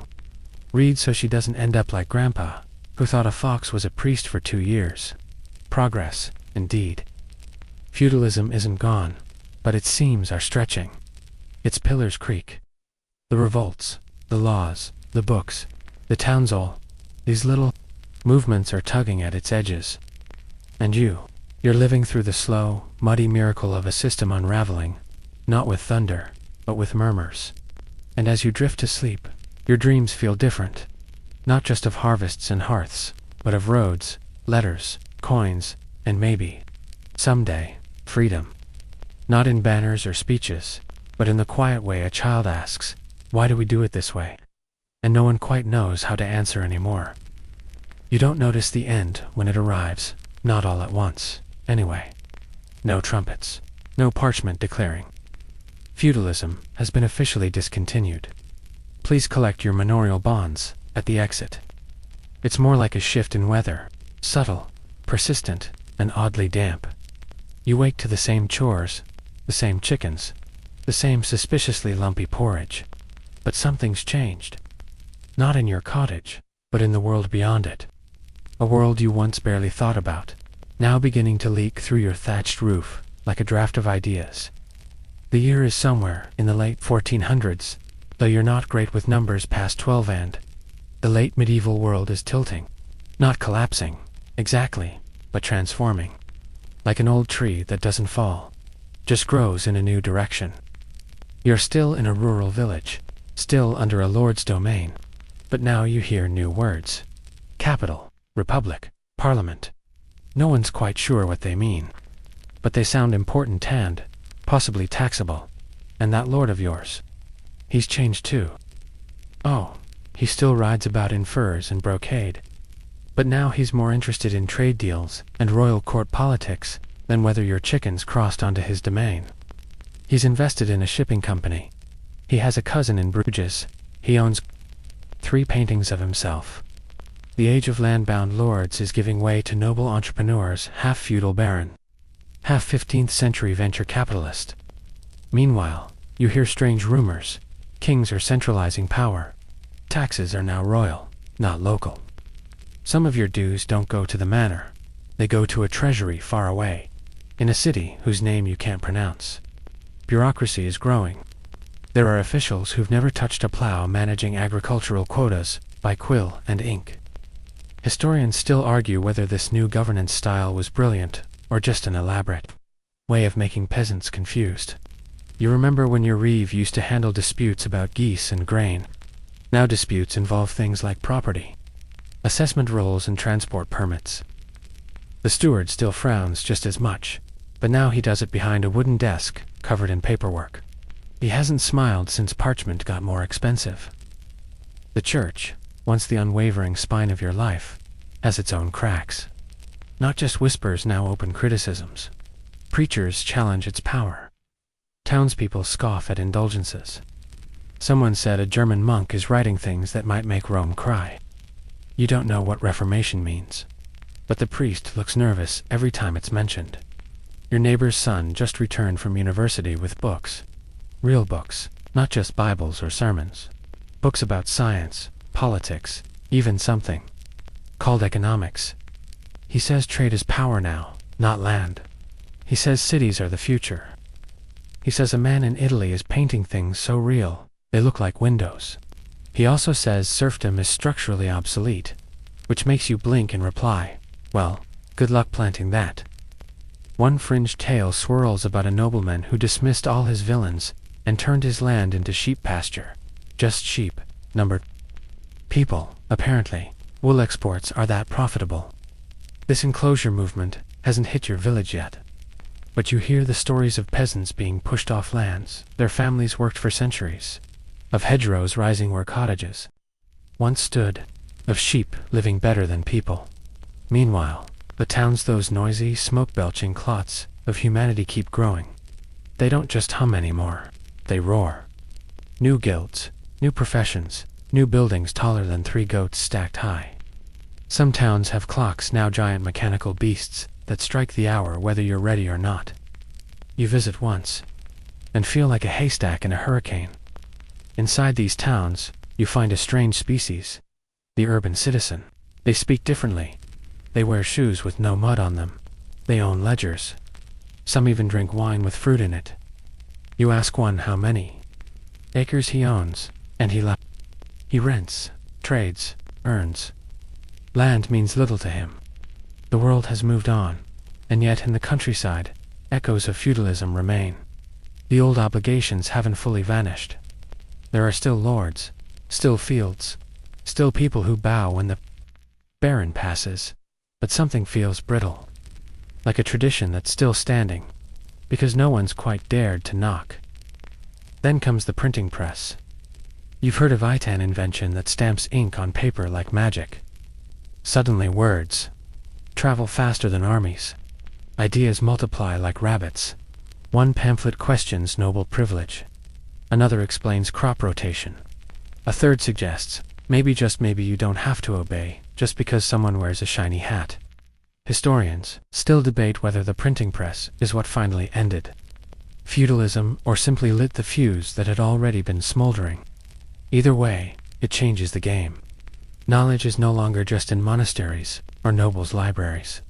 Read so she doesn't end up like Grandpa, who thought a fox was a priest for 2 years. Progress, indeed. Feudalism isn't gone, but its seams are stretching. Its pillars creak. The revolts, the laws, the books, the towns these little movements are tugging at its edges. And you're living through the slow, muddy miracle of a system unraveling, not with thunder, but with murmurs. And as you drift to sleep, your dreams feel different, not just of harvests and hearths, but of roads, letters, coins, and maybe, someday, freedom. Not in banners or speeches, but in the quiet way a child asks, "Why do we do it this way?" And no one quite knows how to answer anymore. You don't notice the end when it arrives, not all at once, anyway. No trumpets, no parchment declaring. Feudalism has been officially discontinued. Please collect your manorial bonds at the exit. It's more like a shift in weather, subtle, persistent, and oddly damp. You wake to the same chores, the same chickens, the same suspiciously lumpy porridge. But something's changed. Not in your cottage, but in the world beyond it. A world you once barely thought about, now beginning to leak through your thatched roof like a draft of ideas. The year is somewhere in the late 1400s, though you're not great with numbers past 12, and the late medieval world is tilting. Not collapsing, exactly, but transforming. Like an old tree that doesn't fall, just grows in a new direction. You're still in a rural village, still under a lord's domain, but now you hear new words. Capital, republic, parliament. No one's quite sure what they mean, but they sound important and possibly taxable. And that lord of yours, he's changed too. Oh, he still rides about in furs and brocade, but now he's more interested in trade deals and royal court politics than whether your chickens crossed onto his domain. He's invested in a shipping company. He has a cousin in Bruges. He owns 3 paintings of himself. The age of land-bound lords is giving way to noble entrepreneurs, half feudal baron, half 15th century venture capitalist. Meanwhile, you hear strange rumors. Kings are centralizing power. Taxes are now royal, not local. Some of your dues don't go to the manor. They go to a treasury far away, in a city whose name you can't pronounce. Bureaucracy is growing. There are officials who've never touched a plow managing agricultural quotas by quill and ink. Historians still argue whether this new governance style was brilliant or just an elaborate way of making peasants confused. You remember when your reeve used to handle disputes about geese and grain. Now disputes involve things like property, assessment rolls, and transport permits. The steward still frowns just as much, but now he does it behind a wooden desk covered in paperwork. He hasn't smiled since parchment got more expensive. The church, once the unwavering spine of your life, has its own cracks. Not just whispers, now open criticisms. Preachers challenge its power. Townspeople scoff at indulgences. Someone said a German monk is writing things that might make Rome cry. You don't know what Reformation means, but the priest looks nervous every time it's mentioned. Your neighbor's son just returned from university with books. Real books, not just Bibles or sermons. Books about science, politics, even something called economics. He says trade is power now, not land. He says cities are the future. He says a man in Italy is painting things so real, they look like windows. He also says serfdom is structurally obsolete, which makes you blink and reply, well, good luck planting that. One fringed tale swirls about a nobleman who dismissed all his villains and turned his land into sheep pasture. Just sheep, numbered people, apparently. Wool exports are that profitable. This enclosure movement hasn't hit your village yet. But you hear the stories of peasants being pushed off lands their families worked for centuries, of hedgerows rising where cottages once stood, of sheep living better than people. Meanwhile, the towns, those noisy, smoke-belching clots of humanity, keep growing. They don't just hum anymore, they roar. New guilds, new professions, new buildings taller than 3 goats stacked high. Some towns have clocks, now giant mechanical beasts that strike the hour whether you're ready or not. You visit once, and feel like a haystack in a hurricane. Inside these towns, you find a strange species. The urban citizen. They speak differently. They wear shoes with no mud on them. They own ledgers. Some even drink wine with fruit in it. You ask one how many acres he owns, and he rents, trades, earns. Land means little to him. The world has moved on, and yet in the countryside, echoes of feudalism remain. The old obligations haven't fully vanished. There are still lords, still fields, still people who bow when the baron passes, but something feels brittle, like a tradition that's still standing, because no one's quite dared to knock. Then comes the printing press. You've heard of Itan invention that stamps ink on paper like magic. Suddenly words travel faster than armies. Ideas multiply like rabbits. One pamphlet questions noble privilege. Another explains crop rotation. A third suggests, maybe just maybe you don't have to obey, just because someone wears a shiny hat. Historians still debate whether the printing press is what finally ended feudalism or simply lit the fuse that had already been smoldering. Either way, it changes the game. Knowledge is no longer just in monasteries or nobles' libraries.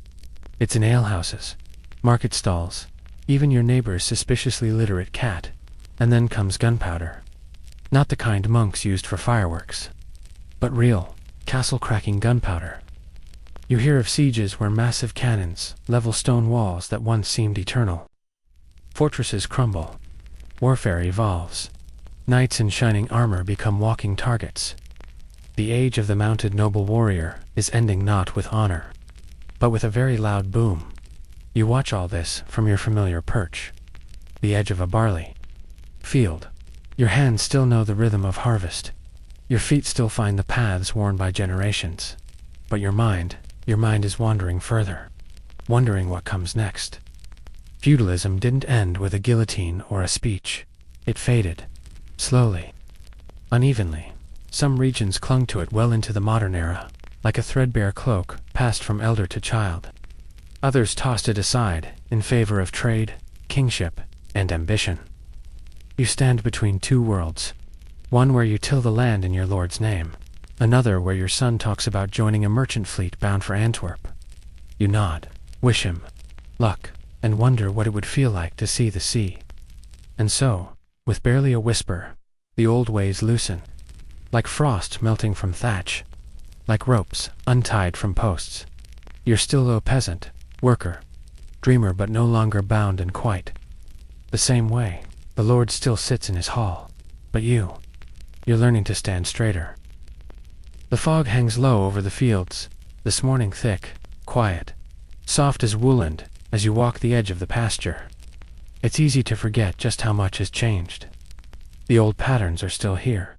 It's in alehouses, market stalls, even your neighbor's suspiciously literate cat. And then comes gunpowder. Not the kind monks used for fireworks, but real, castle-cracking gunpowder. You hear of sieges where massive cannons level stone walls that once seemed eternal. Fortresses crumble. Warfare evolves. Knights in shining armor become walking targets. The age of the mounted noble warrior is ending not with honor, but with a very loud boom. You watch all this from your familiar perch, the edge of a barley field. Your hands still know the rhythm of harvest. Your feet still find the paths worn by generations. But your mind is wandering further, wondering what comes next. Feudalism didn't end with a guillotine or a speech. It faded, slowly, unevenly. Some regions clung to it well into the modern era, like a threadbare cloak passed from elder to child. Others tossed it aside in favor of trade, kingship, and ambition. You stand between two worlds, one where you till the land in your lord's name, another where your son talks about joining a merchant fleet bound for Antwerp. You nod, wish him luck, and wonder what it would feel like to see the sea. And so, with barely a whisper, the old ways loosen, like frost melting from thatch, like ropes untied from posts. You're still a peasant, worker, dreamer, but no longer bound and quite the same way. The Lord still sits in his hall, but you're learning to stand straighter. The fog hangs low over the fields, this morning thick, quiet, soft as woolland as you walk the edge of the pasture. It's easy to forget just how much has changed. The old patterns are still here.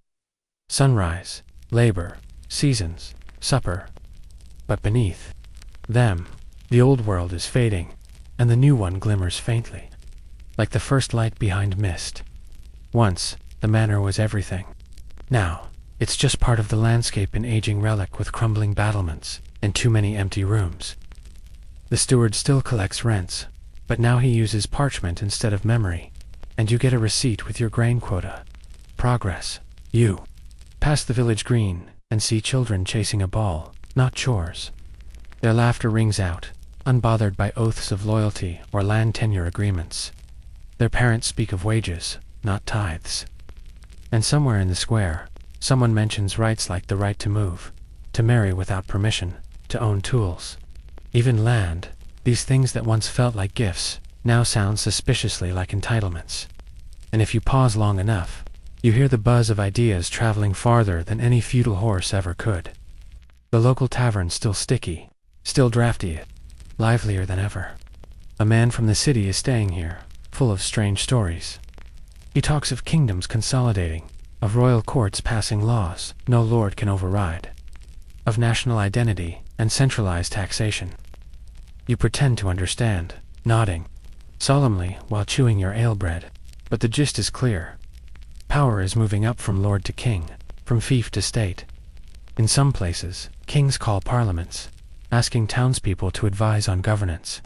Sunrise, labor, seasons, supper. But beneath them, the old world is fading, and the new one glimmers faintly, like the first light behind mist. Once, the manor was everything. Now, it's just part of the landscape, an aging relic with crumbling battlements and too many empty rooms. The steward still collects rents, but now he uses parchment instead of memory, and you get a receipt with your grain quota. Progress. You pass the village green and see children chasing a ball, not chores. Their laughter rings out, unbothered by oaths of loyalty or land tenure agreements. Their parents speak of wages, not tithes. And somewhere in the square, someone mentions rights like the right to move, to marry without permission, to own tools. Even land, these things that once felt like gifts, now sound suspiciously like entitlements. And if you pause long enough, you hear the buzz of ideas traveling farther than any feudal horse ever could. The local tavern's still sticky, still drafty, livelier than ever. A man from the city is staying here, full of strange stories. He talks of kingdoms consolidating, of royal courts passing laws no lord can override, of national identity and centralized taxation. You pretend to understand, nodding solemnly while chewing your ale bread, but the gist is clear. Power is moving up from lord to king, from fief to state. In some places, kings call parliaments, asking townspeople to advise on governance.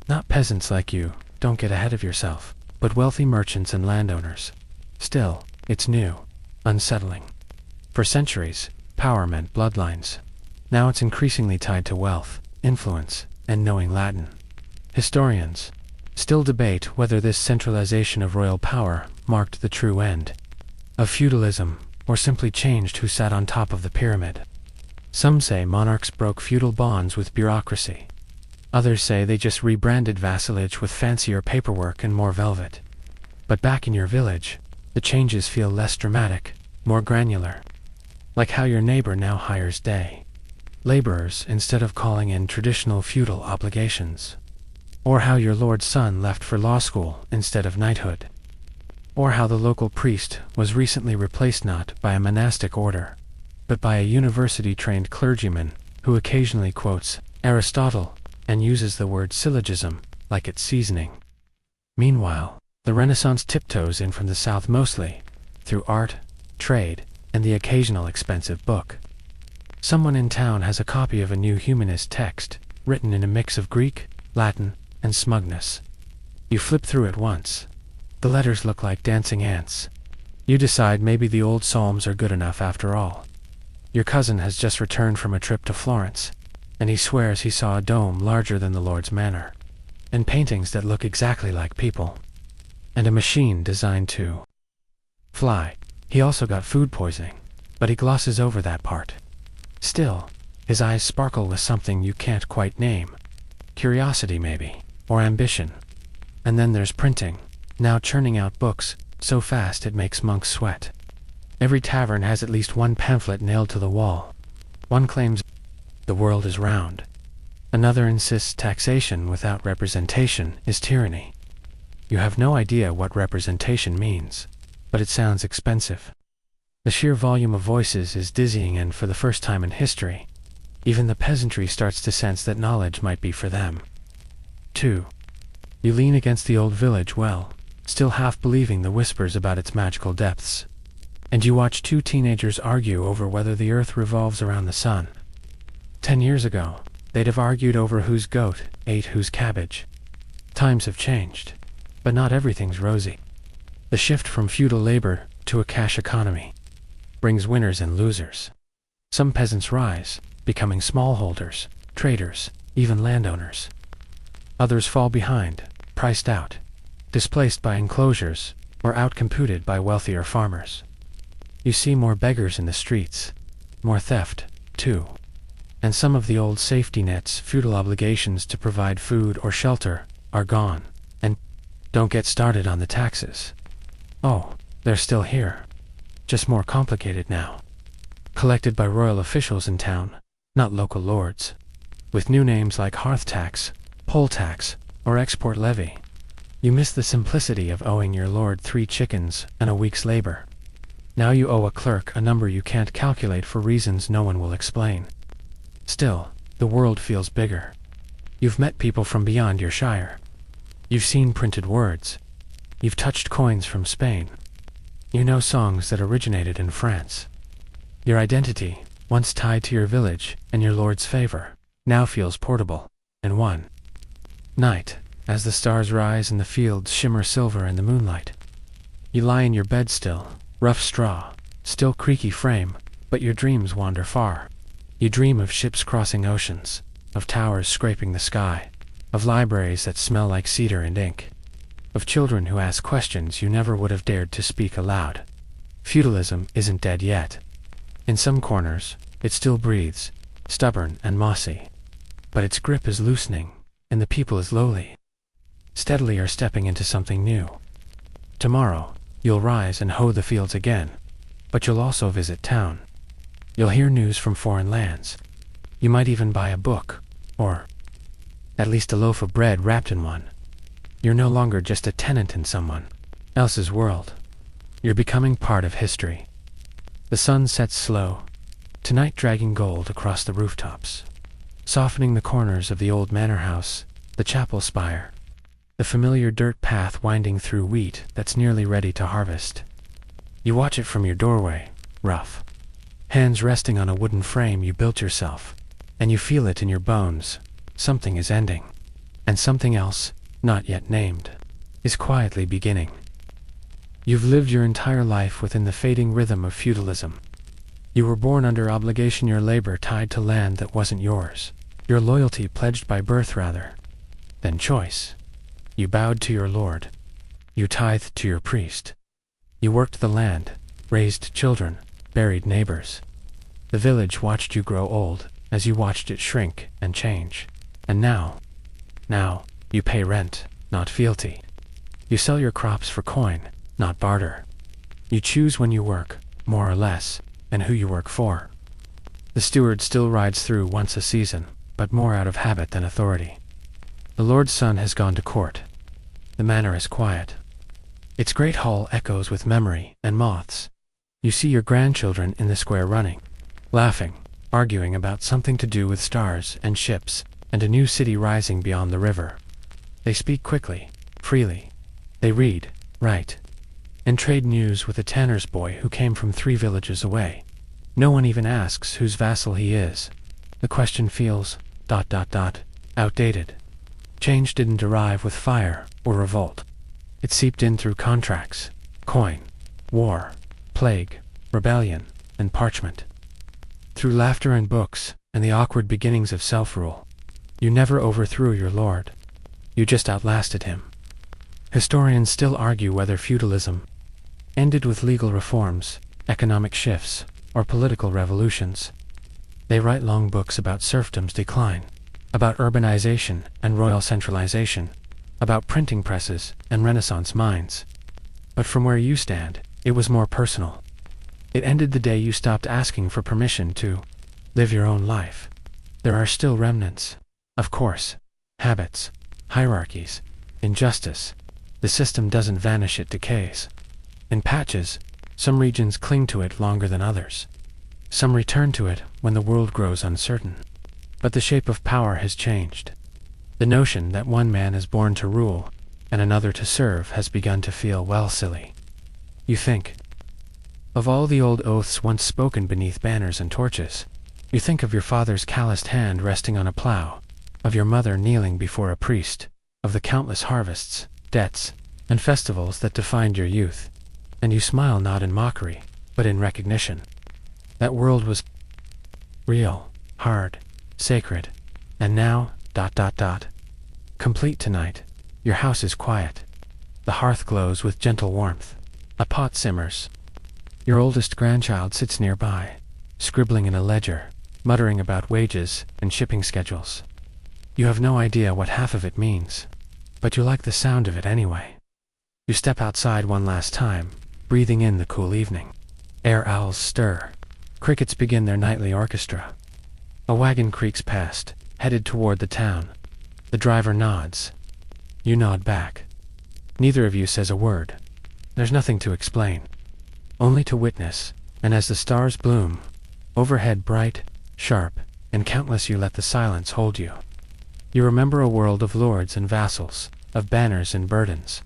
Not peasants like you, don't get ahead of yourself, but wealthy merchants and landowners. Still, it's new. unsettling. For centuries, power meant bloodlines. Now it's increasingly tied to wealth, influence, and knowing Latin. Historians still debate whether this centralization of royal power marked the true end of feudalism, or simply changed who sat on top of the pyramid. Some say monarchs broke feudal bonds with bureaucracy. Others say they just rebranded vassalage with fancier paperwork and more velvet. But back in your village, the changes feel less dramatic, more granular. Like how your neighbor now hires day laborers instead of calling in traditional feudal obligations. Or how your lord's son left for law school instead of knighthood. Or how the local priest was recently replaced not by a monastic order, but by a university-trained clergyman who occasionally quotes Aristotle and uses the word syllogism like it's seasoning. Meanwhile, the Renaissance tiptoes in from the south mostly, through art, trade, and the occasional expensive book. Someone in town has a copy of a new humanist text, written in a mix of Greek, Latin, and smugness. You flip through it once. The letters look like dancing ants. You decide maybe the old psalms are good enough after all. Your cousin has just returned from a trip to Florence, and he swears he saw a dome larger than the Lord's Manor, and paintings that look exactly like people, and a machine designed to fly. He also got food poisoning, but he glosses over that part. Still, his eyes sparkle with something you can't quite name. Curiosity maybe, or ambition. And then there's printing, now churning out books so fast it makes monks sweat. Every tavern has at least one pamphlet nailed to the wall. One claims the world is round. Another insists taxation without representation is tyranny. You have no idea what representation means, but it sounds expensive. The sheer volume of voices is dizzying, and for the first time in history, even the peasantry starts to sense that knowledge might be for them. 2. You lean against the old village well, still half believing the whispers about its magical depths. And you watch two teenagers argue over whether the earth revolves around the sun. 10 years ago, they'd have argued over whose goat ate whose cabbage. Times have changed, but not everything's rosy. The shift from feudal labor to a cash economy brings winners and losers. Some peasants rise, becoming smallholders, traders, even landowners. Others fall behind, priced out, displaced by enclosures, or outcompeted by wealthier farmers. You see more beggars in the streets, more theft, too. And some of the old safety nets, feudal obligations to provide food or shelter, are gone. And don't get started on the taxes. Oh, they're still here. Just more complicated now. Collected by royal officials in town, not local lords. With new names like hearth tax, poll tax, or export levy. You miss the simplicity of owing your lord 3 chickens and a week's labor. Now you owe a clerk a number you can't calculate for reasons no one will explain. Still, the world feels bigger. You've met people from beyond your shire. You've seen printed words. You've touched coins from Spain. You know songs that originated in France. Your identity, once tied to your village and your lord's favor, now feels portable. And one night, as the stars rise and the fields shimmer silver in the moonlight, you lie in your bed still, rough straw, still creaky frame, but your dreams wander far. You dream of ships crossing oceans, of towers scraping the sky, of libraries that smell like cedar and ink, of children who ask questions you never would have dared to speak aloud. Feudalism isn't dead yet. In some corners, it still breathes, stubborn and mossy. But its grip is loosening, and the people is lowly. Steadily are stepping into something new. Tomorrow, you'll rise and hoe the fields again, but you'll also visit town. You'll hear news from foreign lands. You might even buy a book, or at least a loaf of bread wrapped in one. You're no longer just a tenant in someone else's world. You're becoming part of history. The sun sets slow, tonight dragging gold across the rooftops, softening the corners of the old manor house, the chapel spire, the familiar dirt path winding through wheat that's nearly ready to harvest. You watch it from your doorway, rough, hands resting on a wooden frame you built yourself, and you feel it in your bones. Something is ending, and something else, not yet named, is quietly beginning. You've lived your entire life within the fading rhythm of feudalism. You were born under obligation, your labor tied to land that wasn't yours, your loyalty pledged by birth rather than choice. You bowed to your lord. You tithed to your priest. You worked the land, raised children, buried neighbors. The village watched you grow old, as you watched it shrink and change. And now, you pay rent, not fealty. You sell your crops for coin, not barter. You choose when you work, more or less, and who you work for. The steward still rides through once a season, but more out of habit than authority. The Lord's son has gone to court. The manor is quiet. Its great hall echoes with memory and moths. You see your grandchildren in the square running, laughing, arguing about something to do with stars and ships and a new city rising beyond the river. They speak quickly, freely. They read, write, and trade news with a tanner's boy who came from 3 villages away. No one even asks whose vassal he is. The question feels ... outdated. Change didn't arrive with fire or revolt. It seeped in through contracts, coin, war, plague, rebellion, and parchment. Through laughter and books, and the awkward beginnings of self-rule. You never overthrew your lord. You just outlasted him. Historians still argue whether feudalism ended with legal reforms, economic shifts, or political revolutions. They write long books about serfdom's decline, about urbanization and royal centralization, about printing presses and Renaissance minds. But from where you stand, it was more personal. It ended the day you stopped asking for permission to live your own life. There are still remnants, of course, habits, hierarchies, injustice. The system doesn't vanish, it decays. In patches, some regions cling to it longer than others. Some return to it when the world grows uncertain. But the shape of power has changed. The notion that one man is born to rule and another to serve has begun to feel, well, silly. You think of all the old oaths once spoken beneath banners and torches. You think of your father's calloused hand resting on a plow, of your mother kneeling before a priest, of the countless harvests, debts, and festivals that defined your youth. And you smile not in mockery, but in recognition. That world was real, hard, sacred, and now ... Complete tonight. Your house is quiet. The hearth glows with gentle warmth. A pot simmers. Your oldest grandchild sits nearby, scribbling in a ledger, muttering about wages and shipping schedules. You have no idea what half of it means, but you like the sound of it anyway. You step outside one last time, breathing in the cool evening. Air owls stir. Crickets begin their nightly orchestra. A wagon creaks past, headed toward the town. The driver nods. You nod back. Neither of you says a word. There's nothing to explain, only to witness, and as the stars bloom, overhead bright, sharp, and countless, you let the silence hold you. You remember a world of lords and vassals, of banners and burdens,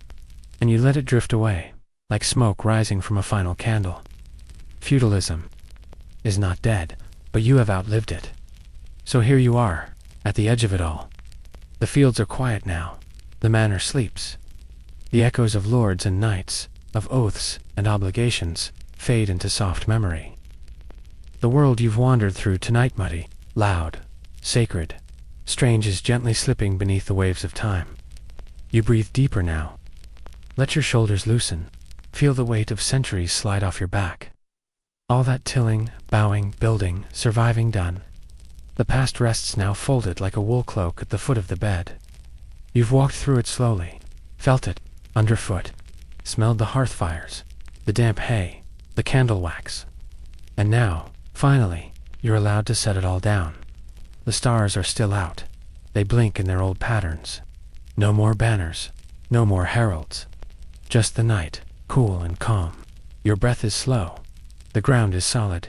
and you let it drift away, like smoke rising from a final candle. Feudalism is not dead, but you have outlived it. So here you are, at the edge of it all. The fields are quiet now. The manor sleeps. The echoes of lords and knights, of oaths and obligations, fade into soft memory. The world you've wandered through tonight, muddy, loud, sacred, strange, is gently slipping beneath the waves of time. You breathe deeper now. Let your shoulders loosen. Feel the weight of centuries slide off your back. All that tilling, bowing, building, surviving done. The past rests now folded like a wool cloak at the foot of the bed. You've walked through it slowly, felt it, underfoot, smelled the hearth fires, the damp hay, the candle wax. And now, finally, you're allowed to set it all down. The stars are still out. They blink in their old patterns. No more banners, no more heralds. Just the night, cool and calm. Your breath is slow. The ground is solid.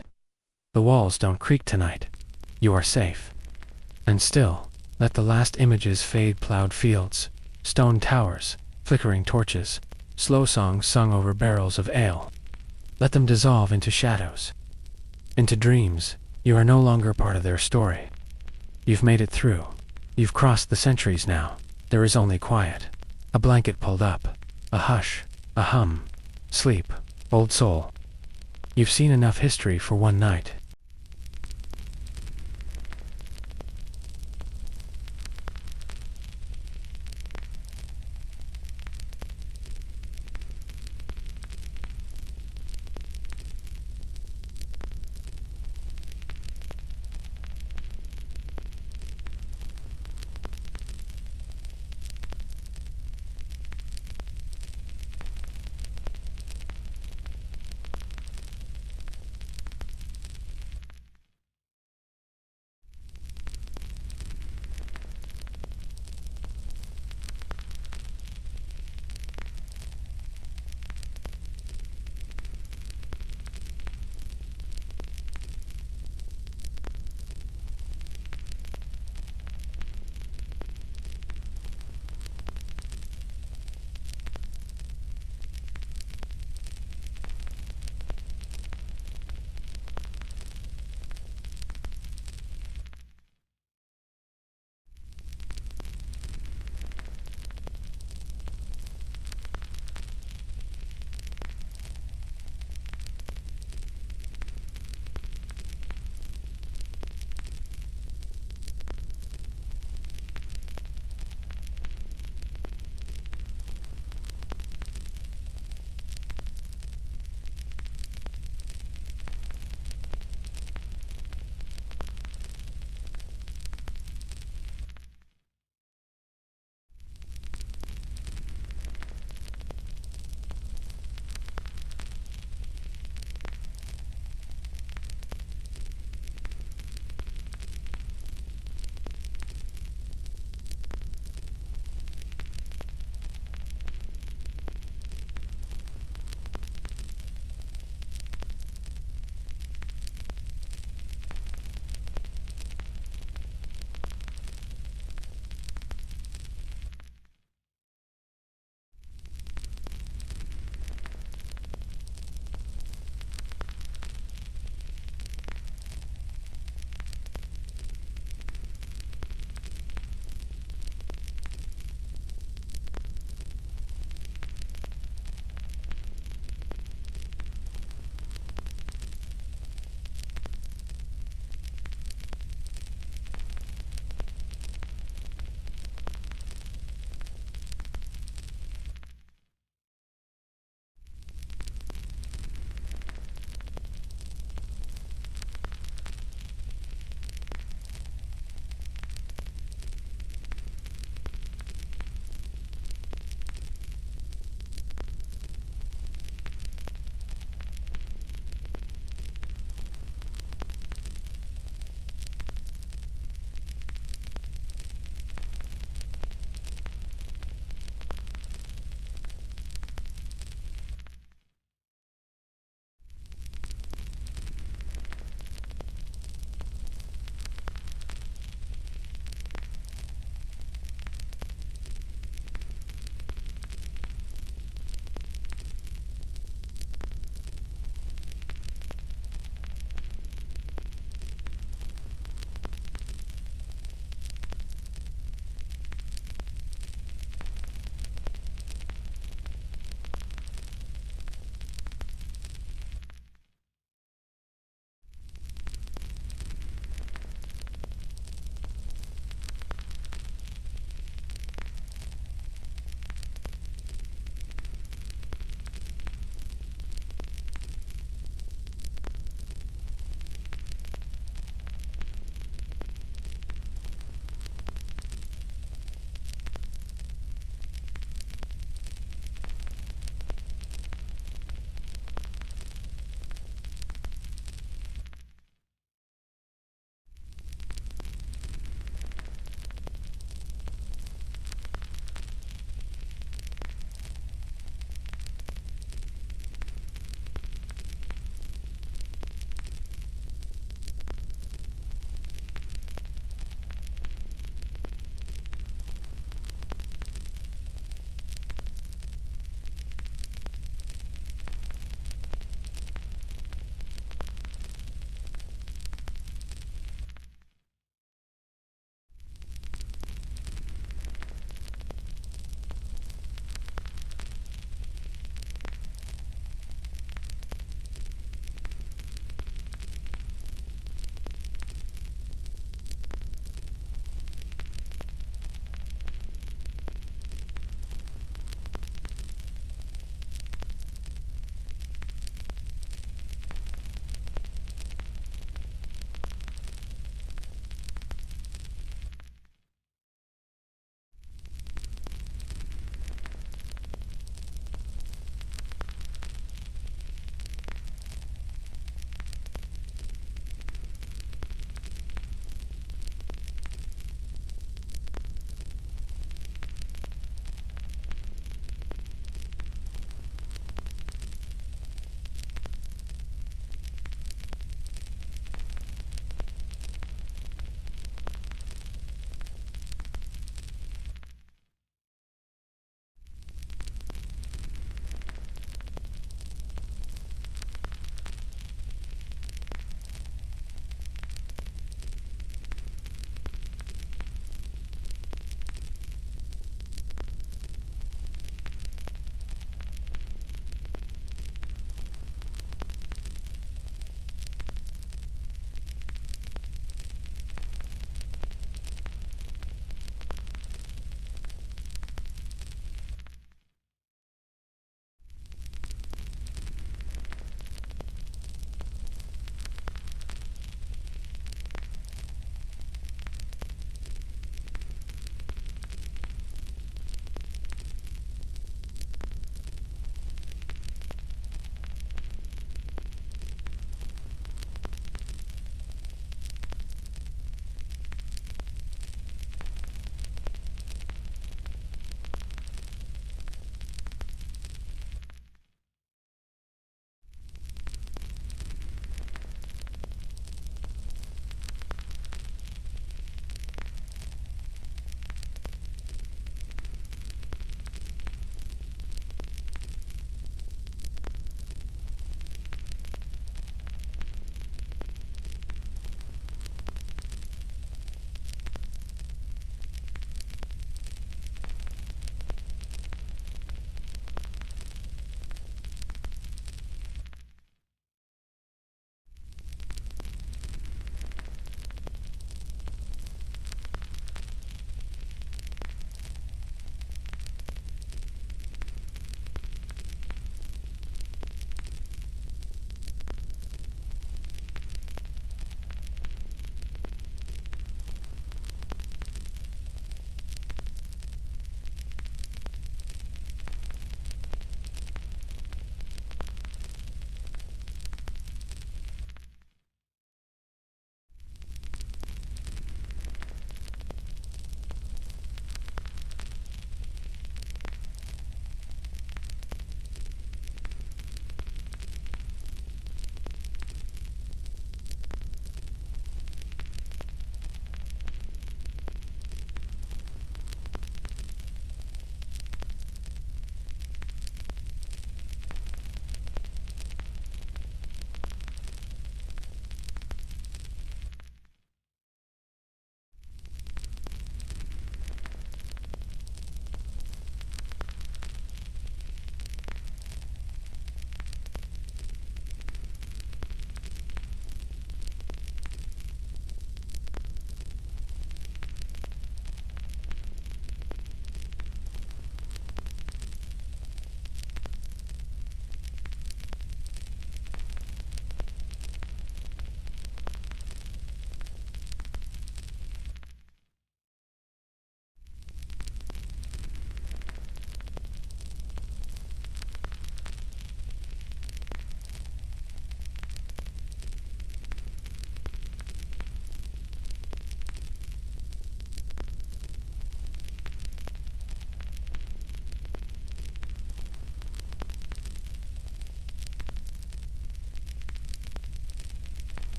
The walls don't creak tonight. You are safe. And still, let the last images fade. Plowed fields, stone towers, flickering torches, slow songs sung over barrels of ale. Let them dissolve into shadows, into dreams. You are no longer part of their story. You've made it through. You've crossed the centuries now. There is only quiet. A blanket pulled up. A hush. A hum. Sleep, old soul. You've seen enough history for one night.